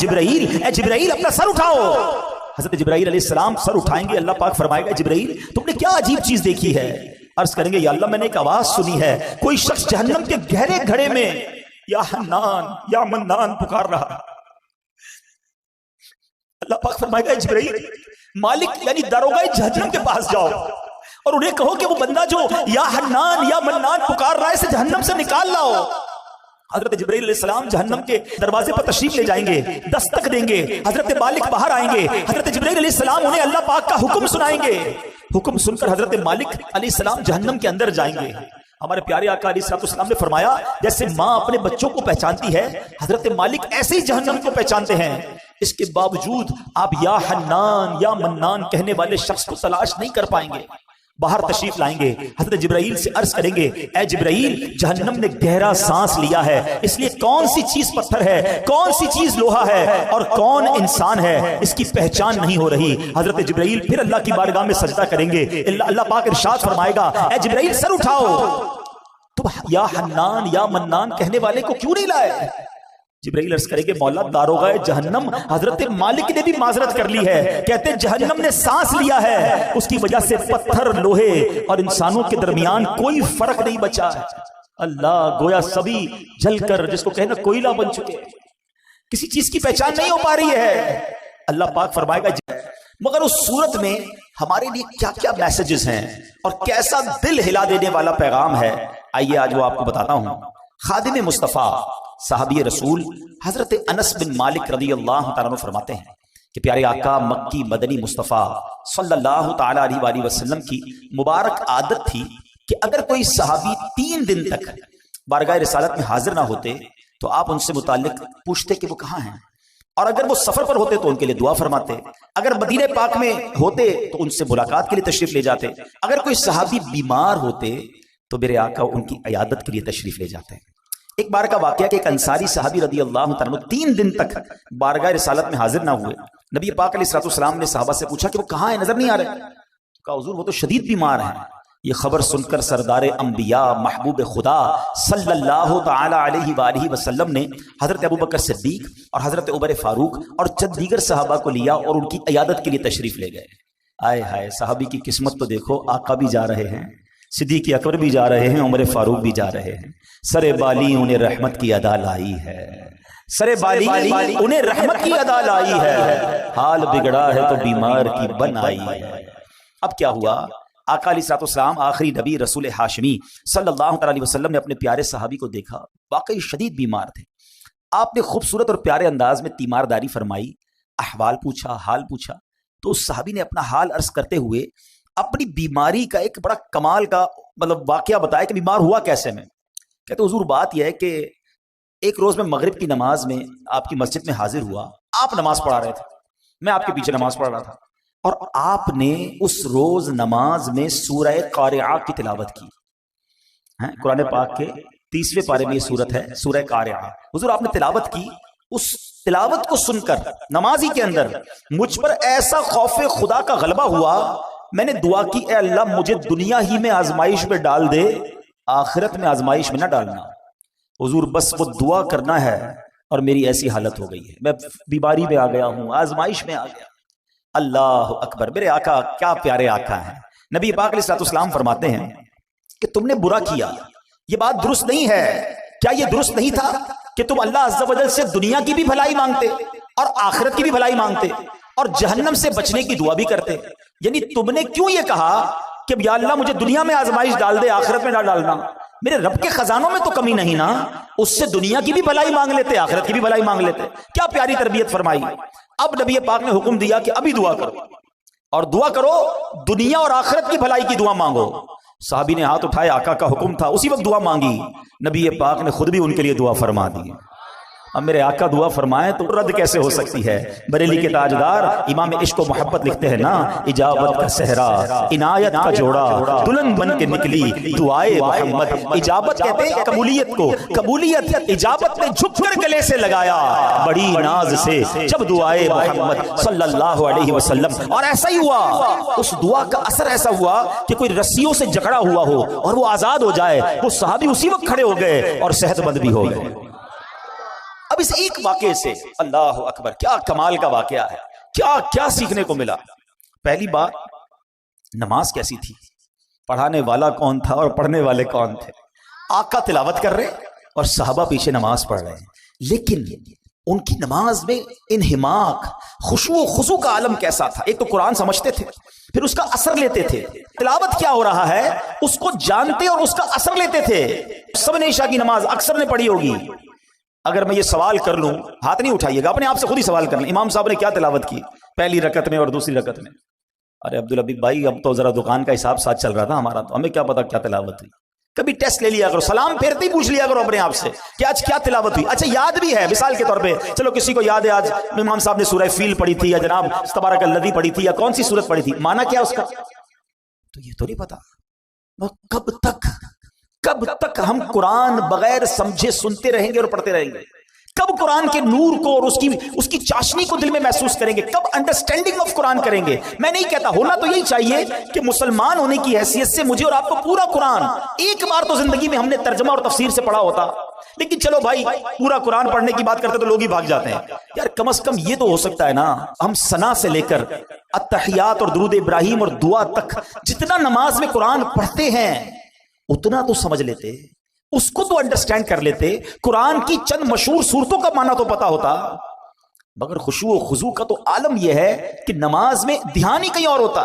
जिब्राइल, ए जिब्राइल अपना सर उठाओ। हजरत जिब्राइल अलैहिस्सलाम सर उठाएंगे, अल्लाह पाक फरमाएगा जिब्राइल तुमने क्या अजीब चीज देखी है? अर्ज करेंगे या अल्लाह मैंने एक आवाज सुनी है, कोई शख्स जहन्नम के गहरे घड़े में या हन्नान या मन्नान पुकार रहा। अल्लाह पाक फरमाएगा जिब्राइल मालिक यानी दारोगा जहन्नम के पास जाओ और उन्हें कहो कि वो बंदा जो या हन्नान या मन्नान पुकार रहा है इसे जहन्नम से निकाल लाओ। हजरत जिब्राइल अलैहिस्सलाम जहन्नम के दरवाजे पर तशरीफ ले जाएंगे, दस्तक देंगे, हजरत मालिक बाहर आएंगे, हजरत जिब्राइल अलैहिस्सलाम उन्हें अल्लाह पाक का हुक्म सुनाएंगे। हुक्म सुनकर हजरत मालिक अलैहिस्सलाम जहन्नम के अंदर जाएंगे। हमारे प्यारे आका अलैहिस्सलाम ने फरमाया जैसे माँ अपने बच्चों को पहचानती है, हजरत मालिक ऐसे ही जहन्नम को पहचानते हैं। इसके बावजूद आप या हन्नान या मन्नान कहने वाले शख्स को तलाश नहीं कर पाएंगे। बाहर तशरीफ लाएंगे, हजरत जिब्राइल से अर्ज करेंगे ए जिब्राइल जहन्नम ने गहरा सांस लिया है, इसलिए कौन सी चीज पत्थर है, कौन सी चीज लोहा है और कौन इंसान है इसकी पहचान नहीं हो रही। हजरत जिब्राइल फिर अल्लाह की बारगाह में सजदा करेंगे। अल्लाह पाक इरशाद फरमाएगा ए जिब्राइल सर उठाओ, तुम या हन्नान या मन्नान कहने वाले को क्यों नहीं लाए? जिब्राइल अर्ज करेंगे मौला दारोगा जहन्नम हजरत मालिक ने भी माजरत कर ली है, कहते जहन्नम ने सांस लिया है, उसकी वजह से पत्थर लोहे और इंसानों के दरमियान कोई फर्क नहीं बचा। अल्लाह गोया सभी जलकर जिसको कहना कोयला बन चुके, किसी चीज की पहचान नहीं हो पा रही है। अल्लाह पाक फरमाएगा मगर उस सूरत में हमारे लिए क्या क्या मैसेजेस हैं और कैसा दिल हिला देने वाला पैगाम है, आइए आज वो आपको बताता हूं। खादिम मुस्तफ़ा साहबी रसूल हजरत अनस बिन मालिक रज़ियल्लाहु तआला अन्हु फरमाते हैं कि प्यारे आका मक्की मदनी मुस्तफ़ा सल्लल्लाहु तआला अलैहि वसल्लम की मुबारक आदत थी कि अगर कोई सहाबी 3 दिन तक बारगाह रिसालत में हाजिर ना होते तो आप उनसे मुताल्लिक पूछते कि वो कहाँ हैं, और अगर वो सफर पर होते तो उनके लिए दुआ फरमाते, अगर मदीने पाक में होते तो उनसे मुलाकात के लिए तशरीफ ले जाते, अगर कोई सहाबी बीमार होते तो मेरे आका उनकी इयादत के लिए तशरीफ ले जाते हैं। एक बार का वाकया कि एक अंसारी सहाबी रज़ियल्लाहु तआला अन्हु 3 दिन तक बारगाह रिसालत में हाजिर ना हुए। नबी पाक अलैहिस्सलाम ने सहाबा से पूछा कि वो कहाँ है, नजर नहीं आ रहे। कहा हुजूर वो तो शदीद बीमार हैं। ये खबर सुनकर सरदार अंबिया महबूब खुदा सल्लल्लाहु तआला अलैहि वसल्लम ने हजरत अबू बकर सिद्दीक और हजरत उमर फारूक और चंद दीगर सहाबा को लिया और उनकी इयादत के लिए तशरीफ ले गए। आए हाय सहाबी की किस्मत तो देखो, आका भी जा रहे हैं, सिद्दीक अकबर भी जा रहे हैं, उमर फारूक भी जा रहे हैं। सरे बाली उन्हें रहमत की अदा लाई है, सरे बाली उन्हें रहमत की अदा लाई है, हाल बिगड़ा है तो बीमार की बन आई है। अब क्या हुआ, आका अलैहिस्सलाम आखिरी नबी रसूल हाशमी सल्लल्लाहु अलैहि वसल्लम ने अपने प्यारे सहाबी को देखा, वाकई शदीद बीमार थे। आपने खूबसूरत और प्यारे अंदाज में तीमारदारी फरमाई, अहवाल पूछा, हाल पूछा। तो उस सहाबी ने अपना हाल अर्ज करते हुए अपनी बीमारी का एक बड़ा कमाल का मतलब वाकया बताया कि बीमार हुआ कैसे मैं। कहते हुजूर बात यह है कि एक रोज मैं मगरिब की नमाज में आपकी मस्जिद में हाजिर हुआ, आप नमाज पढ़ा रहे थे, मैं आपके पीछे नमाज पढ़ रहा था, और आपने उस रोज नमाज में सूरह कारिआ की तिलावत की है। कुरान पाक के 30वें पारे में ये सूरत है सूरह कारिआ। हुजूर आपने तिलावत की, उस तिलावत को सुनकर नमाजी के अंदर मुझ पर ऐसा खौफे खुदा का गलबा हुआ, मैंने दुआ की ए अल्लाह मुझे दुनिया ही में आजमाइश में डाल दे, आखिरत में आजमाइश में ना डालना। हुजूर बस वो दुआ करना है और मेरी ऐसी हालत हो गई है, मैं बीमारी में आ गया हूं, आजमाइश में आ गया। अल्लाह अकबर, मेरे आका क्या प्यारे आका हैं। नबी पाक अलैहिस्सलाम फरमाते हैं कि तुमने बुरा किया, ये बात दुरुस्त नहीं है। क्या ये दुरुस्त नहीं था कि तुम अल्लाह अज़्ज़ा वजल से दुनिया की भी भलाई मांगते और आखिरत की भी भलाई मांगते और जहन्नम से बचने की दुआ भी करते? यानी तुमने क्यों ये कहा कि या अल्लाह मुझे दुनिया में आजमाइश डाल दे, आखिरत में ना डालना? मेरे रब के खजानों में तो कमी नहीं ना, उससे दुनिया की भी भलाई मांग लेते, आखिरत की भी भलाई मांग लेते। क्या प्यारी तरबियत फरमाई। अब नबी पाक ने हुक्म दिया कि अभी दुआ करो, और दुआ करो दुनिया और आखिरत की भलाई की दुआ मांगो। साहबी ने हाथ उठाए, आका का हुक्म था, उसी वक्त दुआ मांगी। नबी पाक ने खुद भी उनके लिए दुआ फरमा दी। अब मेरे आका दुआ फरमाए तो रद्द कैसे हो सकती है। बरेली के ताजदार इमाम इश्क व मोहब्बत लिखते हैं ना, इजाबत का सहरा इनायत का जोड़ा दुल्हन बन के निकली दुआए मोहम्मद। इजाबत कहते हैं कबूलियत को, कबूलियत इजाबत ने झुककर गले से लगाया बड़ी नाज से जब दुआए मोहम्मद सल्लल्लाहु अलैहि वसल्लम। और ऐसा ही हुआ, उस दुआ का असर ऐसा हुआ कि कोई रस्सियों से जकड़ा हुआ हो और वो आजाद हो जाए। वो सहाबी उसी वक्त खड़े हो गए और सेहतमंद भी हो गए। अब اب اس ایک واقعے سے اللہ اکبر کیا کمال کا واقعہ ہے، کیا کیا سیکھنے کو ملا۔ پہلی بات، نماز کیسی تھی، پڑھانے والا کون تھا اور پڑھنے والے کون تھے۔ آقا تلاوت کر رہے اور صحابہ پیچھے نماز پڑھ رہے ہیں، لیکن ان کی نماز میں انہماک، خشوع و خضوع کا عالم کیسا تھا۔ ایک تو قرآن سمجھتے تھے، پھر اس کا اثر لیتے تھے، تلاوت کیا ہو رہا ہے اس کو جانتے اور اس کا اثر لیتے تھے۔ سب نے عشاء کی نماز اکثر نے پڑھی ہوگی۔ اگر میں یہ سوال کر لوں، ہاتھ نہیں اٹھائیے گا، اپنے آپ سے خود ہی سوال کر لیں، امام صاحب نے کیا تلاوت کی پہلی رکعت میں اور دوسری رکعت میں؟ ارے عبدالحبیب بھائی، اب تو ذرا دکان کا حساب ساتھ چل رہا تھا ہمارا، تو ہمیں کیا پتا کیا تلاوت ہوئی۔ کبھی ٹیسٹ لے لیا کرو، سلام پھیرتے ہی پوچھ لیا کرو اپنے آپ سے کہ آج کیا تلاوت ہوئی۔ اچھا یاد بھی ہے، مثال کے طور پہ چلو کسی کو یاد ہے آج امام صاحب نے سورہ فیل پڑھی تھی، یا جناب تبارک الذی پڑھی تھی، یا کون سی سورت پڑھی تھی، معنی کیا اس کا؟ تو یہ تو نہیں پتا۔ کب تک ہم قرآن بغیر سمجھے سنتے رہیں گے اور پڑھتے رہیں گے؟ کب قرآن کے نور کو اور اس کی چاشنی کو دل میں محسوس کریں گے؟ کب انڈرسٹینڈنگ آف قرآن کریں گے؟ میں نہیں کہتا، ہونا تو یہی چاہیے کہ مسلمان ہونے کی حیثیت سے مجھے اور آپ کو پورا قرآن ایک بار تو زندگی میں ہم نے ترجمہ اور تفسیر سے پڑھا ہوتا۔ لیکن چلو بھائی، پورا قرآن پڑھنے کی بات کرتے تو لوگ ہی بھاگ جاتے ہیں۔ یار کم از کم یہ تو ہو سکتا ہے نا، ہم ثنا سے لے کر التحیات اور درود ابراہیم اور دعا تک جتنا نماز میں قرآن پڑھتے ہیں اتنا تو سمجھ لیتے، اس کو تو انڈرسٹینڈ کر لیتے، قرآن کی چند مشہور صورتوں کا معنی تو پتا ہوتا۔ مگر خشوع و خضوع کا تو عالم یہ ہے کہ نماز میں دھیان ہی کہیں اور ہوتا۔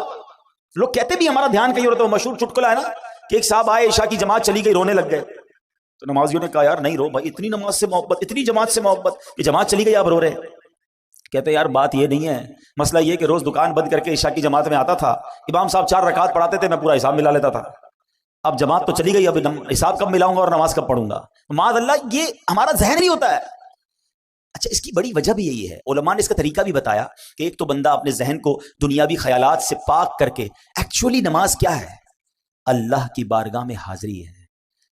لوگ کہتے بھی ہمارا دھیان کہیں اور ہوتا۔ وہ مشہور چٹکلا ہے نا کہ ایک صاحب آئے، عشاء کی جماعت چلی گئی، رونے لگ گئے، تو نمازیوں نے کہا یار نہیں رو بھائی، اتنی نماز سے محبت، اتنی جماعت سے محبت، یہ جماعت چلی گئی آپ رو رہے۔ کہتے یار بات یہ نہیں ہے، مسئلہ یہ کہ روز دکان بند کر کے عشاء کی جماعت میں آتا تھا، امام صاحب 4 رکعت پڑھاتے تھے، میں پورا حساب ملا لیتا تھا۔ اب جماعت تو چلی گئی، اب حساب کب ملاؤں گا اور نماز کب پڑھوں گا؟ معاذ اللہ، یہ ہمارا ذہن نہیں ہوتا ہے۔ اچھا، اس کی بڑی وجہ بھی یہی ہے، علماء نے اس کا طریقہ بھی بتایا کہ ایک تو بندہ اپنے ذہن کو دنیاوی خیالات سے پاک کر کے، ایکچولی نماز کیا ہے؟ اللہ کی بارگاہ میں حاضری ہے۔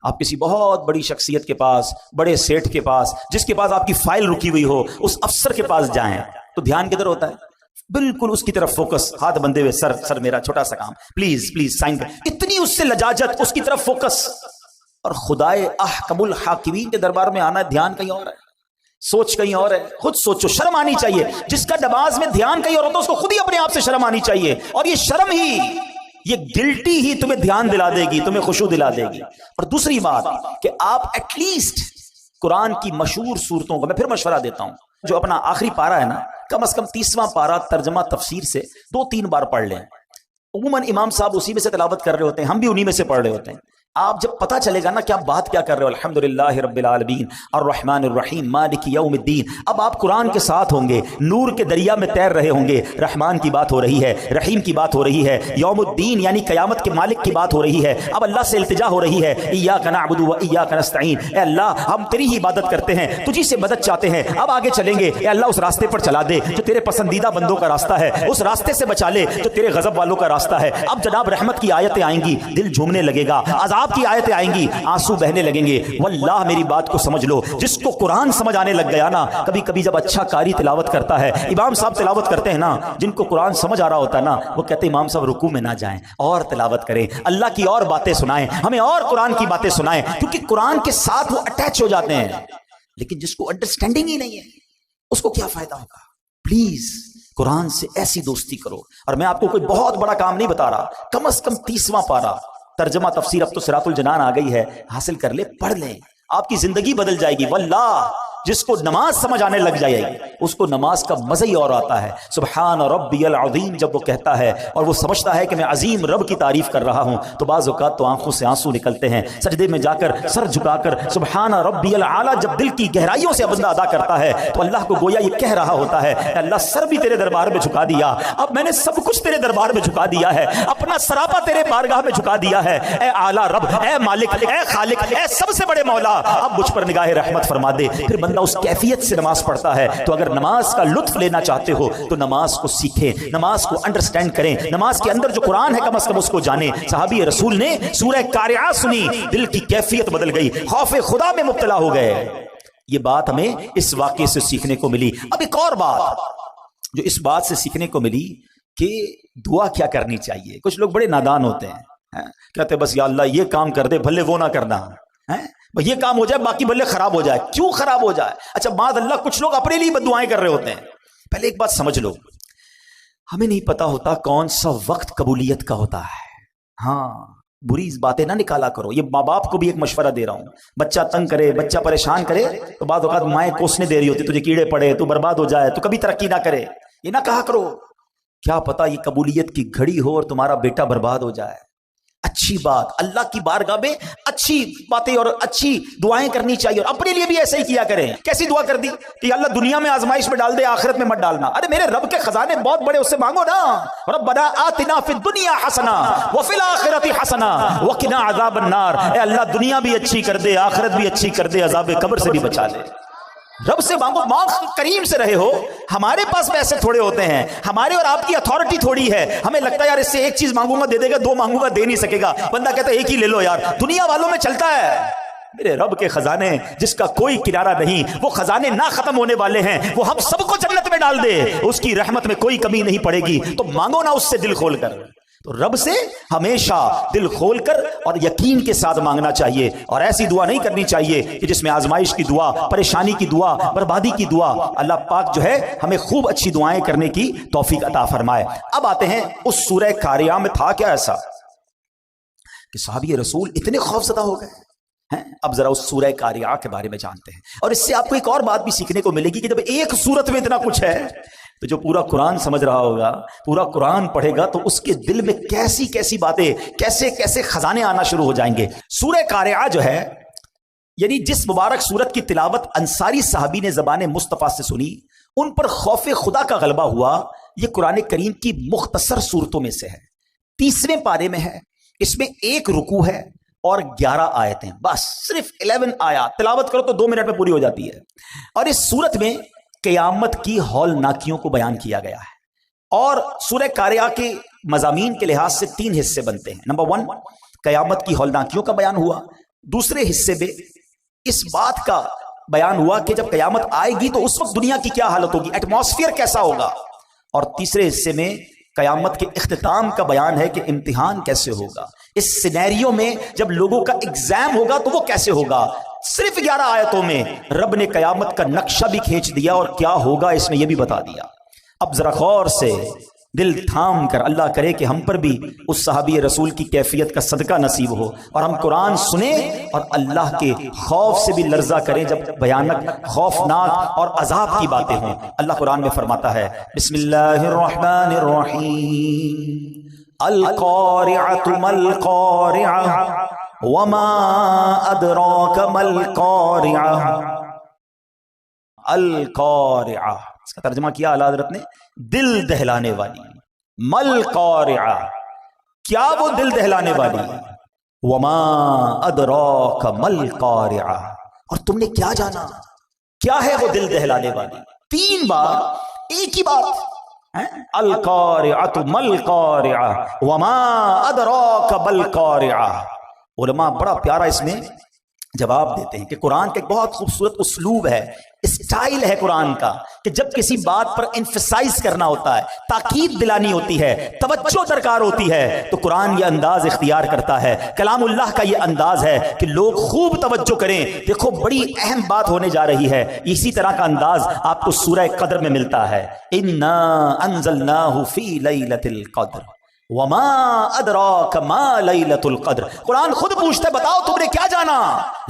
آپ کسی بہت بڑی شخصیت کے پاس، بڑے سیٹھ کے پاس، جس کے پاس آپ کی فائل رکی ہوئی ہو، اس افسر کے پاس جائیں تو دھیان کدھر ہوتا ہے؟ بالکل اس کی طرف فوکس، ہاتھ بندے ہوئے، سر میرا چھوٹا سا کام، پلیز سائن کر، اتنی اس سے لجاجت، اس کی طرف فوکس۔ اور خدائے احکم الحاکمین کے دربار میں آنا ہے، دھیان کہیں اور ہے، سوچ کہیں اور ہے۔ خود سوچو، شرم آنی چاہیے۔ جس کا نماز میں دھیان کہیں اور ہوتا ہے اس کو خود ہی اپنے آپ سے شرم آنی چاہیے، اور یہ شرم ہی، یہ گلٹی ہی تمہیں دھیان دلا دے گی، تمہیں خشوع دلا دے گی۔ اور دوسری بات کہ آپ ایٹ لیسٹ قرآن کی مشہور صورتوں کو، میں پھر مشورہ دیتا ہوں، جو اپنا آخری پارہ ہے نا، کم از کم 30واں پارہ ترجمہ تفسیر سے 2-3 بار پڑھ لیں۔ عموماً امام صاحب اسی میں سے تلاوت کر رہے ہوتے ہیں، ہم بھی انہی میں سے پڑھ رہے ہوتے ہیں۔ آپ جب پتہ چلے گا نا کہ آپ بات کیا کر رہے ہو، الحمدللہ رب العالمین الرحمن الرحیم مالک یوم الدین، اب آپ قرآن کے ساتھ ہوں گے، نور کے دریا میں تیر رہے ہوں گے، رحمان کی بات ہو رہی ہے، رحیم کی بات ہو رہی ہے، یوم الدین یعنی قیامت کے مالک کی بات ہو رہی ہے۔ اب اللہ سے التجا ہو رہی ہے، ایاک نعبد و ایاک نستعین، اے اللہ ہم تیری ہی عبادت کرتے ہیں، تجھی سے مدد چاہتے ہیں، اب آگے چلیں گے، اے اللہ اس راستے پر چلا دے جو تیرے پسندیدہ بندوں کا راستہ ہے، اس راستے سے بچا لے جو تیرے غضب والوں کا راستہ ہے۔ اب جناب رحمت کی آیتیں آئیں گی، دل جھومنے لگے گا، عذاب کی آیتیں آئیں گی، آنسو بہنے لگیں گے۔ واللہ میری بات کو سمجھ لو، جس کو قرآن سمجھ آنے لگ گیا نا، کبھی کبھی جب اچھا قاری تلاوت کرتا ہے، امام صاحب تلاوت کرتے ہیں نا، جن کو قرآن سمجھ آ رہا ہوتا ہے نا، وہ کہتے ہیں امام صاحب رکوع میں نہ جائیں، اور تلاوت کریں، اللہ کی اور باتیں سنائیں ہمیں، اور قرآن کی باتیں سنائیں، کیونکہ قرآن کے ساتھ وہ اٹیچ ہو جاتے ہیں۔ لیکن جس کو انڈرسٹینڈنگ ہی نہیں ہے، اس کو کیا فائدہ ہوگا؟ پلیز قرآن سے ایسی دوستی کرو۔ اور میں آپ کو کوئی بہت بڑا کام نہیں بتا رہا، کم از کم 30واں پارہ ترجمہ تفسیر، اب تو صراط الجنان آ گئی ہے، حاصل کر لے، پڑھ لیں، آپ کی زندگی بدل جائے گی۔ واللہ جس کو نماز سمجھ آنے لگ جائے گی، اس کو نماز کا مزہ ہی اور آتا ہے۔ سبحان ربی العظیم جب وہ کہتا ہے اور وہ سمجھتا ہے کہ میں عظیم رب کی تعریف کر رہا ہوں، تو بعض اوقات تو آنکھوں سے آنسو نکلتے ہیں۔ سجدے میں جا کر سر جھکا کر سبحان ربی العالی جب دل کی گہرائیوں سے بندہ ادا کرتا ہے، تو اللہ کو گویا یہ کہہ رہا ہوتا ہے، اے اللہ سر بھی تیرے دربار میں جھکا دیا، اب میں نے سب کچھ تیرے دربار میں جھکا دیا ہے، اپنا سراپا تیرے بارگاہ میں جھکا دیا ہے، اے اعلیٰ رب، اے مالک، اے خالق، اے سب سے بڑے مولا، اب مجھ پر نگاہ رحمت فرما دے۔ پھر بندہ اس کیفیت سے نماز پڑھتا ہے۔ تو اگر نماز کا لطف لینا چاہتے ہو تو نماز کو سیکھیں، نماز کو انڈرسٹینڈ کریں، نماز کے اندر جو قرآن ہے کم از کم اس کو جانیں۔ صحابی رسول نے سورہ قارعہ سنی، دل کی کیفیت بدل گئی، خوف خدا میں مبتلا ہو گئے۔ یہ بات ہمیں اس واقعے سے سیکھنے کو ملی۔ اب ایک اور بات جو اس بات سے سیکھنے کو ملی کہ دعا کیا کرنی چاہیے۔ کچھ لوگ بڑے نادان ہوتے ہیں، کہتے ہیں بس یا اللہ یہ کام کر دے، بھلے وہ نہ کرنا، یہ کام ہو جائے باقی بلے خراب ہو جائے. کیوں خراب ہو جائے؟ اچھا معاذ اللہ کچھ لوگ اپنے لیے بددعائیں کر رہے ہوتے ہیں. پہلے ایک بات سمجھ لو، ہمیں نہیں پتا ہوتا کون سا وقت قبولیت کا ہوتا ہے. ہاں بری باتیں نہ نکالا کرو. یہ ماں باپ کو بھی ایک مشورہ دے رہا ہوں. بچہ تنگ کرے، بچہ پریشان کرے تو بعض اوقات مائیں کوسنے دے رہی ہوتی، تجھے کیڑے پڑے، تو برباد ہو جائے، تو کبھی ترقی نہ کرے. یہ نہ کہا کرو. کیا پتا یہ قبولیت کی گھڑی ہو اور تمہارا بیٹا برباد ہو جائے. اچھی بات، اللہ کی بارگاہ میں اچھی باتیں اور اچھی دعائیں کرنی چاہیے، اور اپنے لیے بھی ایسے ہی کیا کریں. کیسی دعا کر دی کہ اللہ دنیا میں آزمائش میں ڈال دے، آخرت میں مت ڈالنا. ارے میرے رب کے خزانے بہت بڑے، اس سے مانگو نا. ربنا آتنا فی الدنیا حسنہ وفی الآخرۃ حسنہ وقنا عذاب النار. اے اللہ دنیا بھی اچھی کر دے، آخرت بھی اچھی کر دے، عذاب قبر سے بھی بچا لے. رب سے مانگو. مانگ کریم سے رہے ہو. ہمارے پاس پیسے تھوڑے ہوتے ہیں، ہمارے اور آپ کی اتھارٹی تھوڑی ہے. ہمیں لگتا ہے یار اس سے ایک چیز مانگوں گا دے دے گا، دو مانگوں گا دے نہیں سکے گا. بندہ کہتا ہے ایک ہی لے لو یار. دنیا والوں میں چلتا ہے. میرے رب کے خزانے جس کا کوئی کنارہ نہیں، وہ خزانے نہ ختم ہونے والے ہیں، وہ ہم سب کو جنت میں ڈال دے. اس کی رحمت میں کوئی کمی نہیں پڑے گی. تو مانگو نا اس سے دل کھول کر. تو رب سے ہمیشہ دل کھول کر اور یقین کے ساتھ مانگنا چاہیے، اور ایسی دعا نہیں کرنی چاہیے کہ جس میں آزمائش کی دعا، پریشانی کی دعا، بربادی کی دعا. اللہ پاک جو ہے ہمیں خوب اچھی دعائیں کرنے کی توفیق عطا فرمائے. اب آتے ہیں اس سورہ قاریہ میں تھا کیا ایسا کہ صحابی رسول اتنے خوفزدہ ہو گئے ہیں. اب ذرا اس سورہ قاریہ کے بارے میں جانتے ہیں، اور اس سے آپ کو ایک اور بات بھی سیکھنے کو ملے گی کہ جب ایک سورت میں اتنا کچھ ہے تو جو پورا قرآن سمجھ رہا ہوگا، پورا قرآن پڑھے گا، تو اس کے دل میں کیسی کیسی باتیں، کیسے کیسے خزانے آنا شروع ہو جائیں گے. سورہ قاریہ جو ہے، یعنی جس مبارک سورت کی تلاوت انصاری صحابی نے زبان مصطفیٰ سے سنی، ان پر خوف خدا کا غلبہ ہوا. یہ قرآن کریم کی مختصر صورتوں میں سے ہے. 30ویں پارے میں ہے. اس میں 1 رکوع ہے اور 11 آیتیں. بس صرف 11 آیات تلاوت کرو تو 2 منٹ میں پوری ہو جاتی ہے. اور اس صورت میں قیامت کی ہولناکیوں کو بیان کیا گیا ہے. اور سورہ قاریہ کے مضامین کے لحاظ سے 3 حصے بنتے ہیں. نمبر 1 قیامت کی ہولناکیوں کا بیان ہوا. دوسرے حصے میں اس بات کا بیان ہوا کہ جب قیامت آئے گی تو اس وقت دنیا کی کیا حالت ہوگی، ایٹماسفیئر کیسا ہوگا. اور تیسرے حصے میں قیامت کے اختتام کا بیان ہے کہ امتحان کیسے ہوگا. اس سینیریو میں جب لوگوں کا ایگزام ہوگا تو وہ کیسے ہوگا. صرف 11 آیتوں میں رب نے قیامت کا نقشہ بھی کھینچ دیا اور کیا ہوگا اس میں یہ بھی بتا دیا. اب ذرا غور سے دل تھام کر، اللہ کرے کہ ہم پر بھی اس صحابی رسول کی کیفیت کا صدقہ نصیب ہو، اور ہم قرآن سنیں اور اللہ کے خوف سے بھی لرزہ کریں جب بھیانک، خوفناک اور عذاب کی باتیں ہوں. اللہ قرآن میں فرماتا ہے، بسم اللہ الرحمن الرحیم، القارعۃ ما القارعۃ وما ادراک ما القارعۃ. القارعہ اس کا ترجمہ کیا اعلیٰ حضرت نے، دل دہلانے والی. مل قارعہ، کیا وہ دل دہلانے والی. وما ادراک مل قارعہ، اور تم نے کیا جانا کیا ہے وہ دل دہلانے والی. 3 بار ایک ہی بات. القارعۃ مل قارعہ وما ادراک مل قارعہ. علماء بڑا پیارا اس میں جواب دیتے ہیں کہ قرآن کا ایک بہت خوبصورت اسلوب ہے، اسٹائل ہے قرآن کا، کہ جب کسی بات پر انفسائز کرنا ہوتا ہے، تاکید دلانی ہوتی ہے، توجہ درکار ہوتی ہے، تو قرآن یہ انداز اختیار کرتا ہے. کلام اللہ کا یہ انداز ہے کہ لوگ خوب توجہ کریں. دیکھو بڑی اہم بات ہونے جا رہی ہے. اسی طرح کا انداز آپ کو سورہ قدر میں ملتا ہے. انا انزلناہ فی لیلۃ القدر وما ادراک ما لیلۃ القدر. قرآن خود پوچھتا ہے بتاؤ تم نے کیا جانا،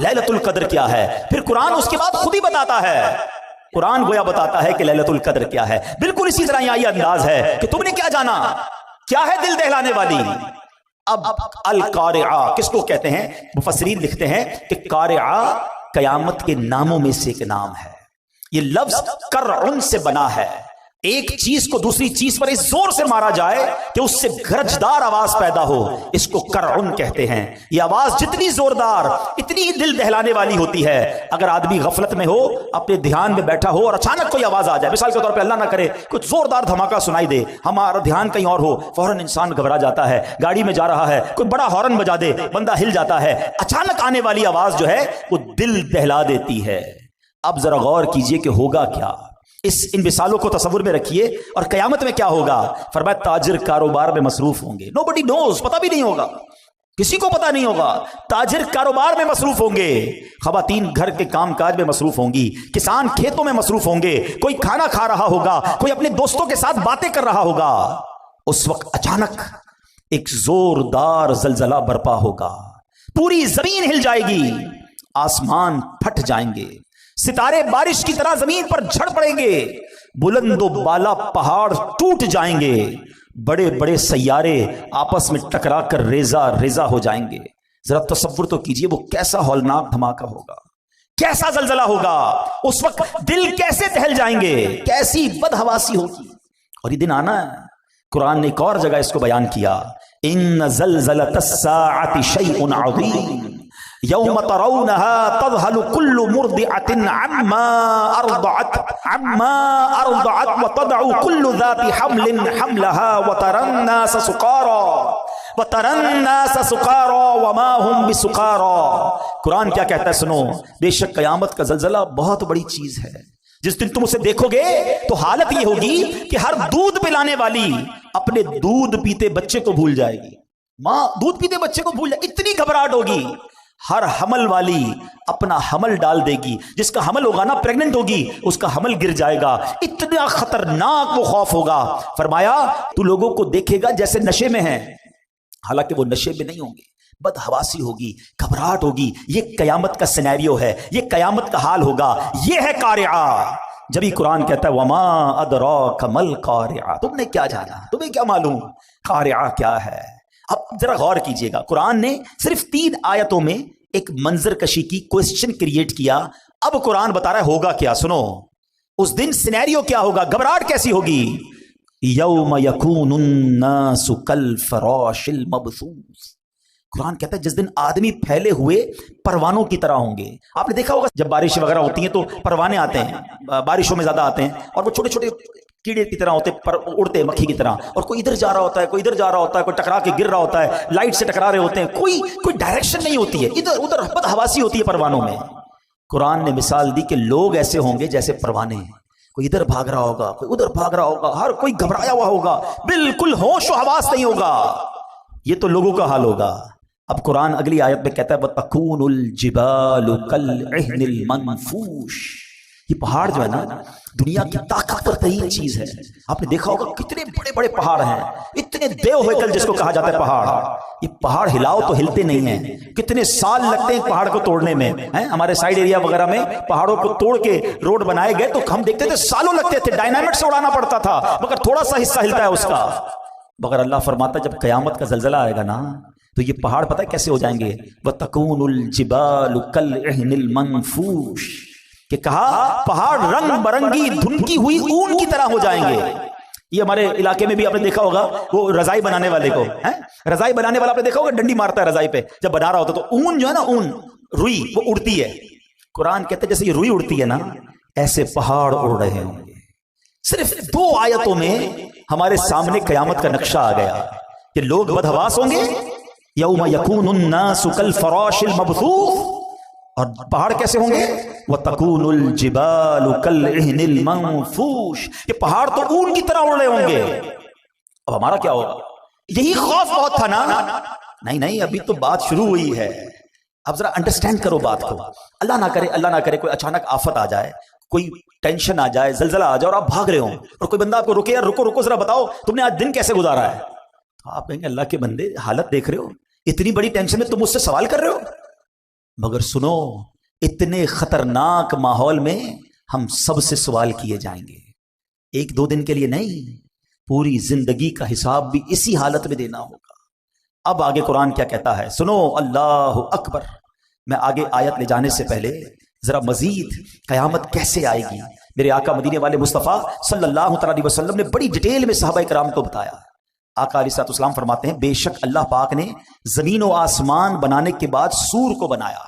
لیلۃ القدر کیا ہے. پھر قرآن اس کے بعد خود ہی بتاتا ہے. قرآن گویا بتاتا ہے کہ لیلۃ القدر کیا ہے. بالکل اسی طرح یہاں یہ انداز ہے کہ تم نے کیا جانا، کیا ہے دل دہلانے والی. اب القارعہ کس کو کہتے ہیں؟ مفسرین لکھتے ہیں کہ قارعہ قیامت کے ناموں میں سے ایک نام ہے. یہ لفظ قرعن سے بنا ہے. ایک چیز کو دوسری چیز پر اس زور سے مارا جائے کہ اس سے گرجدار آواز پیدا ہو، اس کو قرعن کہتے ہیں. یہ آواز جتنی زوردار اتنی دل دہلانے والی ہوتی ہے. اگر آدمی غفلت میں ہو، اپنے دھیان میں بیٹھا ہو اور اچانک کوئی آواز آ جائے، مثال کے طور پہ اللہ نہ کرے کچھ زوردار دھماکہ سنائی دے، ہمارا دھیان کہیں اور ہو، فوراً انسان گھبرا جاتا ہے. گاڑی میں جا رہا ہے، کوئی بڑا ہارن بجا دے، بندہ ہل جاتا ہے. اچانک آنے والی آواز جو ہے وہ دل دہلا دیتی ہے. اب ذرا غور کیجئے کہ ہوگا کیا. ان مثالوں کو تصور میں رکھیے. اور قیامت میں کیا ہوگا؟ فرمایا تاجر کاروبار میں مصروف ہوں گے. نوبڈی نوز، پتہ بھی نہیں ہوگا. किसी को पता नहीं होगा। ताजिर कारोबार में मसरूफ होंगे, खवातीन घर के काम काज में मसरूफ होंगी, किसान खेतों में मसरूफ होंगे, कोई खाना खा रहा होगा, कोई अपने दोस्तों के साथ बातें कर रहा होगा। उस वक्त अचानक एक जोरदार जलजला बरपा होगा, पूरी जमीन हिल जाएगी, आसमान फट जाएंगे, सितारे बारिश की तरह जमीन पर झड़ पड़ेंगे, बुलंदो बाला पहाड़ टूट जाएंगे, बड़े बड़े सैयारे आपस में टकरा कर रेजा रेजा हो जाएंगे। जरा तसव्वुर तो कीजिए वो कैसा हौलनाक धमाका होगा, कैसा जलजला होगा। उस वक्त दिल कैसे दहल जाएंगे, कैसी बदहवासी होगी। और ये दिन आना है। कुरान ने एक और जगह इसको बयान किया, इन ज़लज़लतस्साअति शैउन अज़ीम यौम तरौनहा तज़हलु कुल्लु मुर्दिअतिन अम्मा अर्दअत व तदउ कुल्लु ज़ाति हम्लिन हम्लहा व तरन्नास सुकारा वमा हुम बिसुकारा। कुरान क्या कहता है सुनो, बेशक कयामत का जलजला बहुत बड़ी चीज है। जिस दिन तुम उसे देखोगे तो हालत ये होगी कि हर दूध पिलाने वाली अपने दूध पीते बच्चे को भूल जाएगी। माँ दूध पीते बच्चे को भूल जाएगी, इतनी घबराहट होगी। हर हमल वाली अपना हमल डाल देगी, जिसका हमल होगा ना प्रेग्नेंट होगी, उसका हमल गिर जाएगा। इतना खतरनाक वो खौफ होगा। फरमाया तू लोगों को देखेगा जैसे नशे में है, हालांकि वो नशे में नहीं होंगे, बदहवासी होगी, घबराहट होगी। ये कयामत का सिनेरियो है, ये कयामत का हाल होगा, ये है कारिया। जब ही कुरान कहता है वमा अदराका मल कारिया, तुमने क्या जाना, तुम्हें क्या मालूम कारिया क्या है। अब जरा गौर कीजिएगा, कुरान ने सिर्फ 3 आयतों में एक मंजर कशी की क्वेश्चन क्रिएट किया। अब कुरान बता रहा है होगा क्या, सुनो। उस दिन सिनेरियो क्या होगा, घबराहट कैसी होगी। यौम यकूनुन नासु कल फराशिल मबसूस, कुरान कहता है जिस दिन आदमी फैले हुए परवानों की तरह होंगे। आपने देखा होगा जब बारिश वगैरह होती है तो परवाने आते हैं, बारिशों में ज्यादा आते हैं, और वो छोटे छोटे कीड़े की तरह होते पर उड़ते मक्खी की तरह, और कोई इधर जा रहा होता है, कोई इधर जा रहा होता है, कोई टकरा के गिर रहा होता है, लाइट से टकरा रहे होते हैं, कोई डायरेक्शन नहीं होती है, इधर उधर बदहवासी होती है परवानों में। कुरान ने मिसाल दी कि लोग ऐसे होंगे जैसे परवाने हैं, कोई इधर भाग रहा होगा, कोई उधर भाग रहा होगा, हर कोई घबराया हुआ होगा, बिल्कुल होश और हवास नहीं होगा। ये तो लोगों का हाल होगा। अब कुरान अगली आयत में कहता है वतकूनुल जिबालु कल इहनिल मनफूश, ये पहाड़ जो है ना दुनिया की ताकतवर तरीन चीज है। आपने देखा होगा कितने बड़े बड़े पहाड़ हैं, इतने देव हैकल जिसको कहा जाता है पहाड़। ये पहाड़ हिलाओ तो हिलते नहीं हैं, कितने साल लगते हैं पहाड़ को तोड़ने में, हैं? हमारे साइड एरिया वगैरह में पहाड़ों को तोड़ के रोड बनाए गए तो हम देखते थे सालों लगते थे, डायनामाइट से उड़ाना पड़ता था, मगर थोड़ा सा हिस्सा हिलता है उसका। मगर अल्लाह फरमाता जब कयामत का जलजला आएगा ना तो ये पहाड़ पता है कैसे हो जाएंगे, वतकूनुल जिबालु कल इहनिल मनफूश, कि कहा पहाड़ रंग बरंगी धुनकी हुई ऊन की तरह हो जाएंगे। ये हमारे इलाके में भी आपने देखा होगा, वो रजाई बनाने वाले को, हैं रजाई बनाने वाला आपने देखा होगा डंडी मारता है रजाई पे, जब बना रहा होता तो ऊन जो है ना, ऊन रुई वो उड़ती है। कुरान कहते हैं जैसे ये रुई उड़ती है ना, ऐसे पहाड़ उड़ रहे होंगे। सिर्फ 2 आयतों में हमारे सामने कयामत का नक्शा आ गया कि लोग बदहवास होंगे, यौम यकूनुन नासु कल फराशिल मबसूस, और पहाड़ कैसे होंगे, वतकूनुल जिबालु कल इहनिल मनफूश, ये पहाड़ तो ऊन की तरह उड़ रहे होंगे। अब हमारा क्या होगा, यही खौफ बहुत था ना। नहीं अभी तो बात शुरू हुई है, अब जरा अंडरस्टैंड करो बात को। अल्लाह ना करे कोई अचानक आफत आ जाए, कोई टेंशन आ जाए, जलजला आ जाए और आप भाग रहे हो और कोई बंदा आपको रोके, यार रुको जरा बताओ तुमने आज दिन कैसे गुजारा है। तो आप कहेंगे अल्लाह के बंदे हालत देख रहे हो, इतनी बड़ी टेंशन में तुम मुझसे सवाल कर रहे हो। मगर सुनो, इतने खतरनाक माहौल में हम सबसे सवाल किए जाएंगे, 1-2 दिन के लिए नहीं, पूरी जिंदगी का हिसाब भी इसी हालत में देना होगा। अब आगे कुरान क्या कहता है सुनो, अल्लाह अकबर। मैं आगे आयत ले जाने से पहले जरा मजीद कयामत कैसे आएगी मेरे आका मदीने वाले मुस्तफ़ा सल्लल्लाहु अलैहि वसल्लम ने बड़ी डिटेल में सहाबा इकराम को बताया। आका अलैहिस्सलाम फरमाते हैं बेशक अल्लाह पाक ने जमीन और आसमान बनाने के बाद सूर को बनाया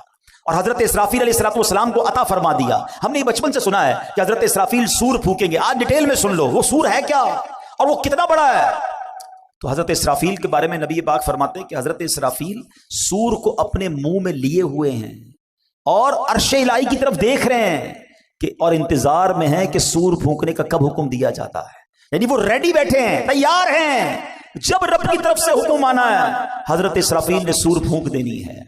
और हजरत इसराफील अलैहिस्सलाम को अता फरमा दिया। हमने ये बचपन से सुना है कि हजरत इसराफील सूर फूकेंगे, आज डिटेल में सुन लो वो सूर है क्या और वो कितना बड़ा है। तो हजरत इसराफील के बारे में नबी पाक फरमाते हैं कि हजरत इसराफील सूर को अपने मुंह में लिए हुए हैं और अर्श इलाही की तरफ देख रहे हैं कि और इंतजार में है कि सूर फूंकने का कब हुक्म दिया जाता है। यानी वो रेडी बैठे हैं, तैयार हैं जब रब की तरफ से हुक्म आना है, हजरत इसराफील ने सूर फूंक देनी है।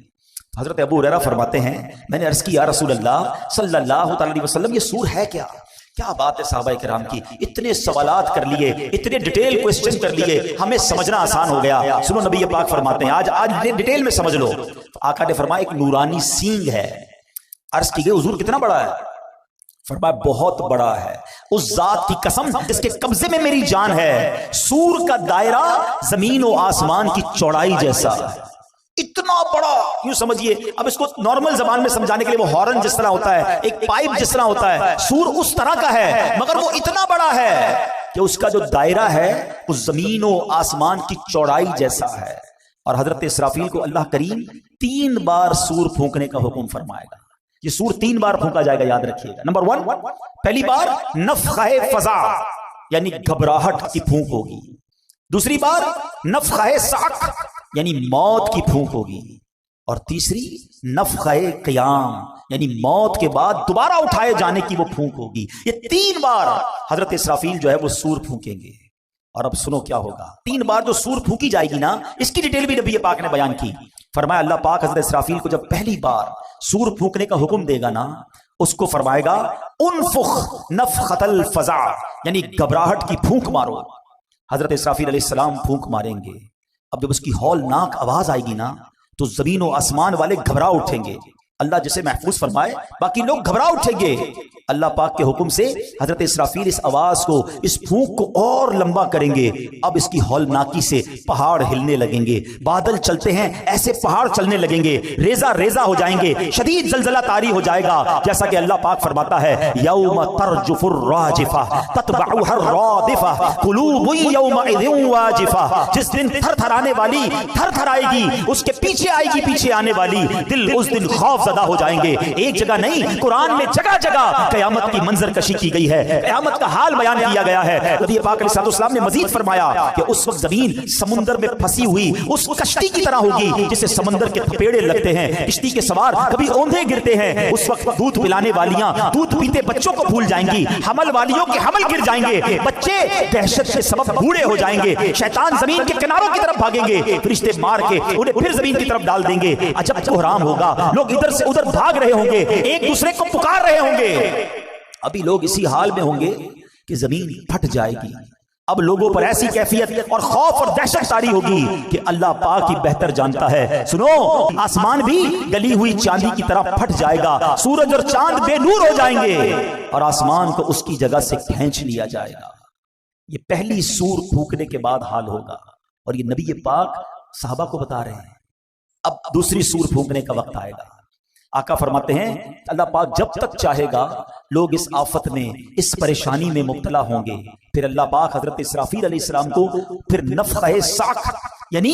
हजरत अबू हुरैरा फरमाते हैं, मैंने अर्ज की या रसूल अल्लाह सल्लल्लाहु अलैहि वसल्लम, ये सूर है क्या? क्या बात है साहबा किराम की, इतने सवालात कर लिए, इतने डिटेल क्वेश्चन कर लिए, हमें समझना आसान हो गया। सुनो नबी पाक फरमाते हैं, आज डिटेल में समझ लो। आका ने फरमाया एक नूरानी सींग है। अर्ज की गई हुजूर कितना बड़ा है? फरमाया बहुत बड़ा है। उस जात की कसम जिसके कब्जे में मेरी जान है, सूर का दायरा जमीन और आसमान की चौड़ाई जैसा है, इतना बड़ा। यूं समझिए, अब इसको नॉर्मल जबान में समझाने के लिए, वो हॉर्न जिस तरह होता है, एक पाइप जिस तरह होता है, सूर उस तरह का है, मगर वो इतना बड़ा है कि उसका जो दायरा है वो जमीन और आसमान की चौड़ाई जैसा है। और हजरत इसराफील को अल्लाह करीम 3 बार सूर फूंकने का हुक्म फरमाएगा। ये सूर 3 बार फूंका जाएगा, याद रखिएगा। नंबर 1, पहली बार नफ़ख़े फज़ा यानी घबराहट की फूंक होगी। दूसरी बार नफ़ख़े साक़ यानी मौत की फूंक होगी। और तीसरी नफ़ख़े क़ियाम यानी मौत के बाद दोबारा उठाए जाने की वो फूंक होगी। ये 3 बार हजरत इसराफील जो है वो सूर फूंकेंगे। और अब सुनो क्या होगा। 3 बार जो सूर फूंकी जाएगी ना, इसकी डिटेल भी नबी पाक ने बयान की। फरमाया अल्लाह पाक हजरत इसराफील को जब पहली बार सूर फूंकने का हुक्म देगा ना, उसको फरमाएगा उनफुख नफ़ख़तल फ़ज़ा यानी घबराहट की फूंक मारो। हजरत इसराफील अलैहिस्सलाम फूंक मारेंगे। अब जब उसकी हौलनाक आवाज आएगी ना, तो जमीन और आसमान वाले घबरा उठेंगे। अल्लाह जिसे महफूज फरमाए, बाकी लोग घबरा उठेंगे। अल्लाह पाक के हुक्म से हजरत इसराफील इस आवाज को, इस फूंक को और लंबा करेंगे। अब इसकी हौलनाकी से पहाड़ हिलने लगेंगे, बादल चलते हैं ऐसे पहाड़ चलने लगेंगे, रेजा रेजा हो जाएंगे, शदीद जलजला तारी हो जाएगा। जैसा कि अल्लाह पाक फरमाता है, यौम तरजुफुर राजिफा ततबउहर रादिफा कुलूबुन यौमइज़िन वाजिफा, जिस दिन थरथराने वाली थरथराएगी, उसके पीछे आएगी पीछे आने वाली, दिल उस दिन खौफजदा हो जाएंगे। एक जगह नहीं, कुरान में जगह जगह क़यामत की मंजर कशी की गई है, क़यामत का हाल बयान किया गया है। नबी पाक अलैहिस्सलाम ने मजीद फरमाया कि उस वक्त जमीन समुंदर में फंसी हुई उस कश्ती की तरह होगी जिसे समंदर के थपेड़े लगते हैं, किश्ती के सवार कभी ओंधे गिरते हैं। उस वक्त दूध पिलाने वालियां दूध पीते बच्चों को भूल जाएंगी, हमल वालियों के हमल गिर जाएंगे, बच्चे दहशत के सबब बूढ़े हो जाएंगे, शैतान जमीन के किनारों की तरफ भागेंगे, फरिश्ते मार के उन्हें फिर जमीन की तरफ डाल देंगे। अजब कोहराम होगा, लोग इधर से उधर भाग रहे होंगे, एक दूसरे को पुकार रहे होंगे। अभी लोग इसी हाल में होंगे कि जमीन फट जाएगी। अब लोगों पर ऐसी कैफियत और खौफ और दहशत तारी होगी कि अल्लाह पाक ही बेहतर जानता है। सुनो, आसमान भी गली हुई चांदी की तरह फट जाएगा, सूरज और चांद बेनूर हो जाएंगे और आसमान को उसकी जगह से खींच लिया जाएगा। ये पहली सूर फूंकने के बाद हाल होगा और ये नबी पाक साहबा को बता रहे हैं। अब दूसरी सूर फूंकने का वक्त आएगा। आका फरमाते हैं अल्लाह पाक जब तक चाहेगा लोग इस आफत में, इस परेशानी में मुब्तला होंगे, फिर अल्लाह पाक हजरत इसराफील अलैहिस्सलाम को फिर नफ़ख़े साक़ यानी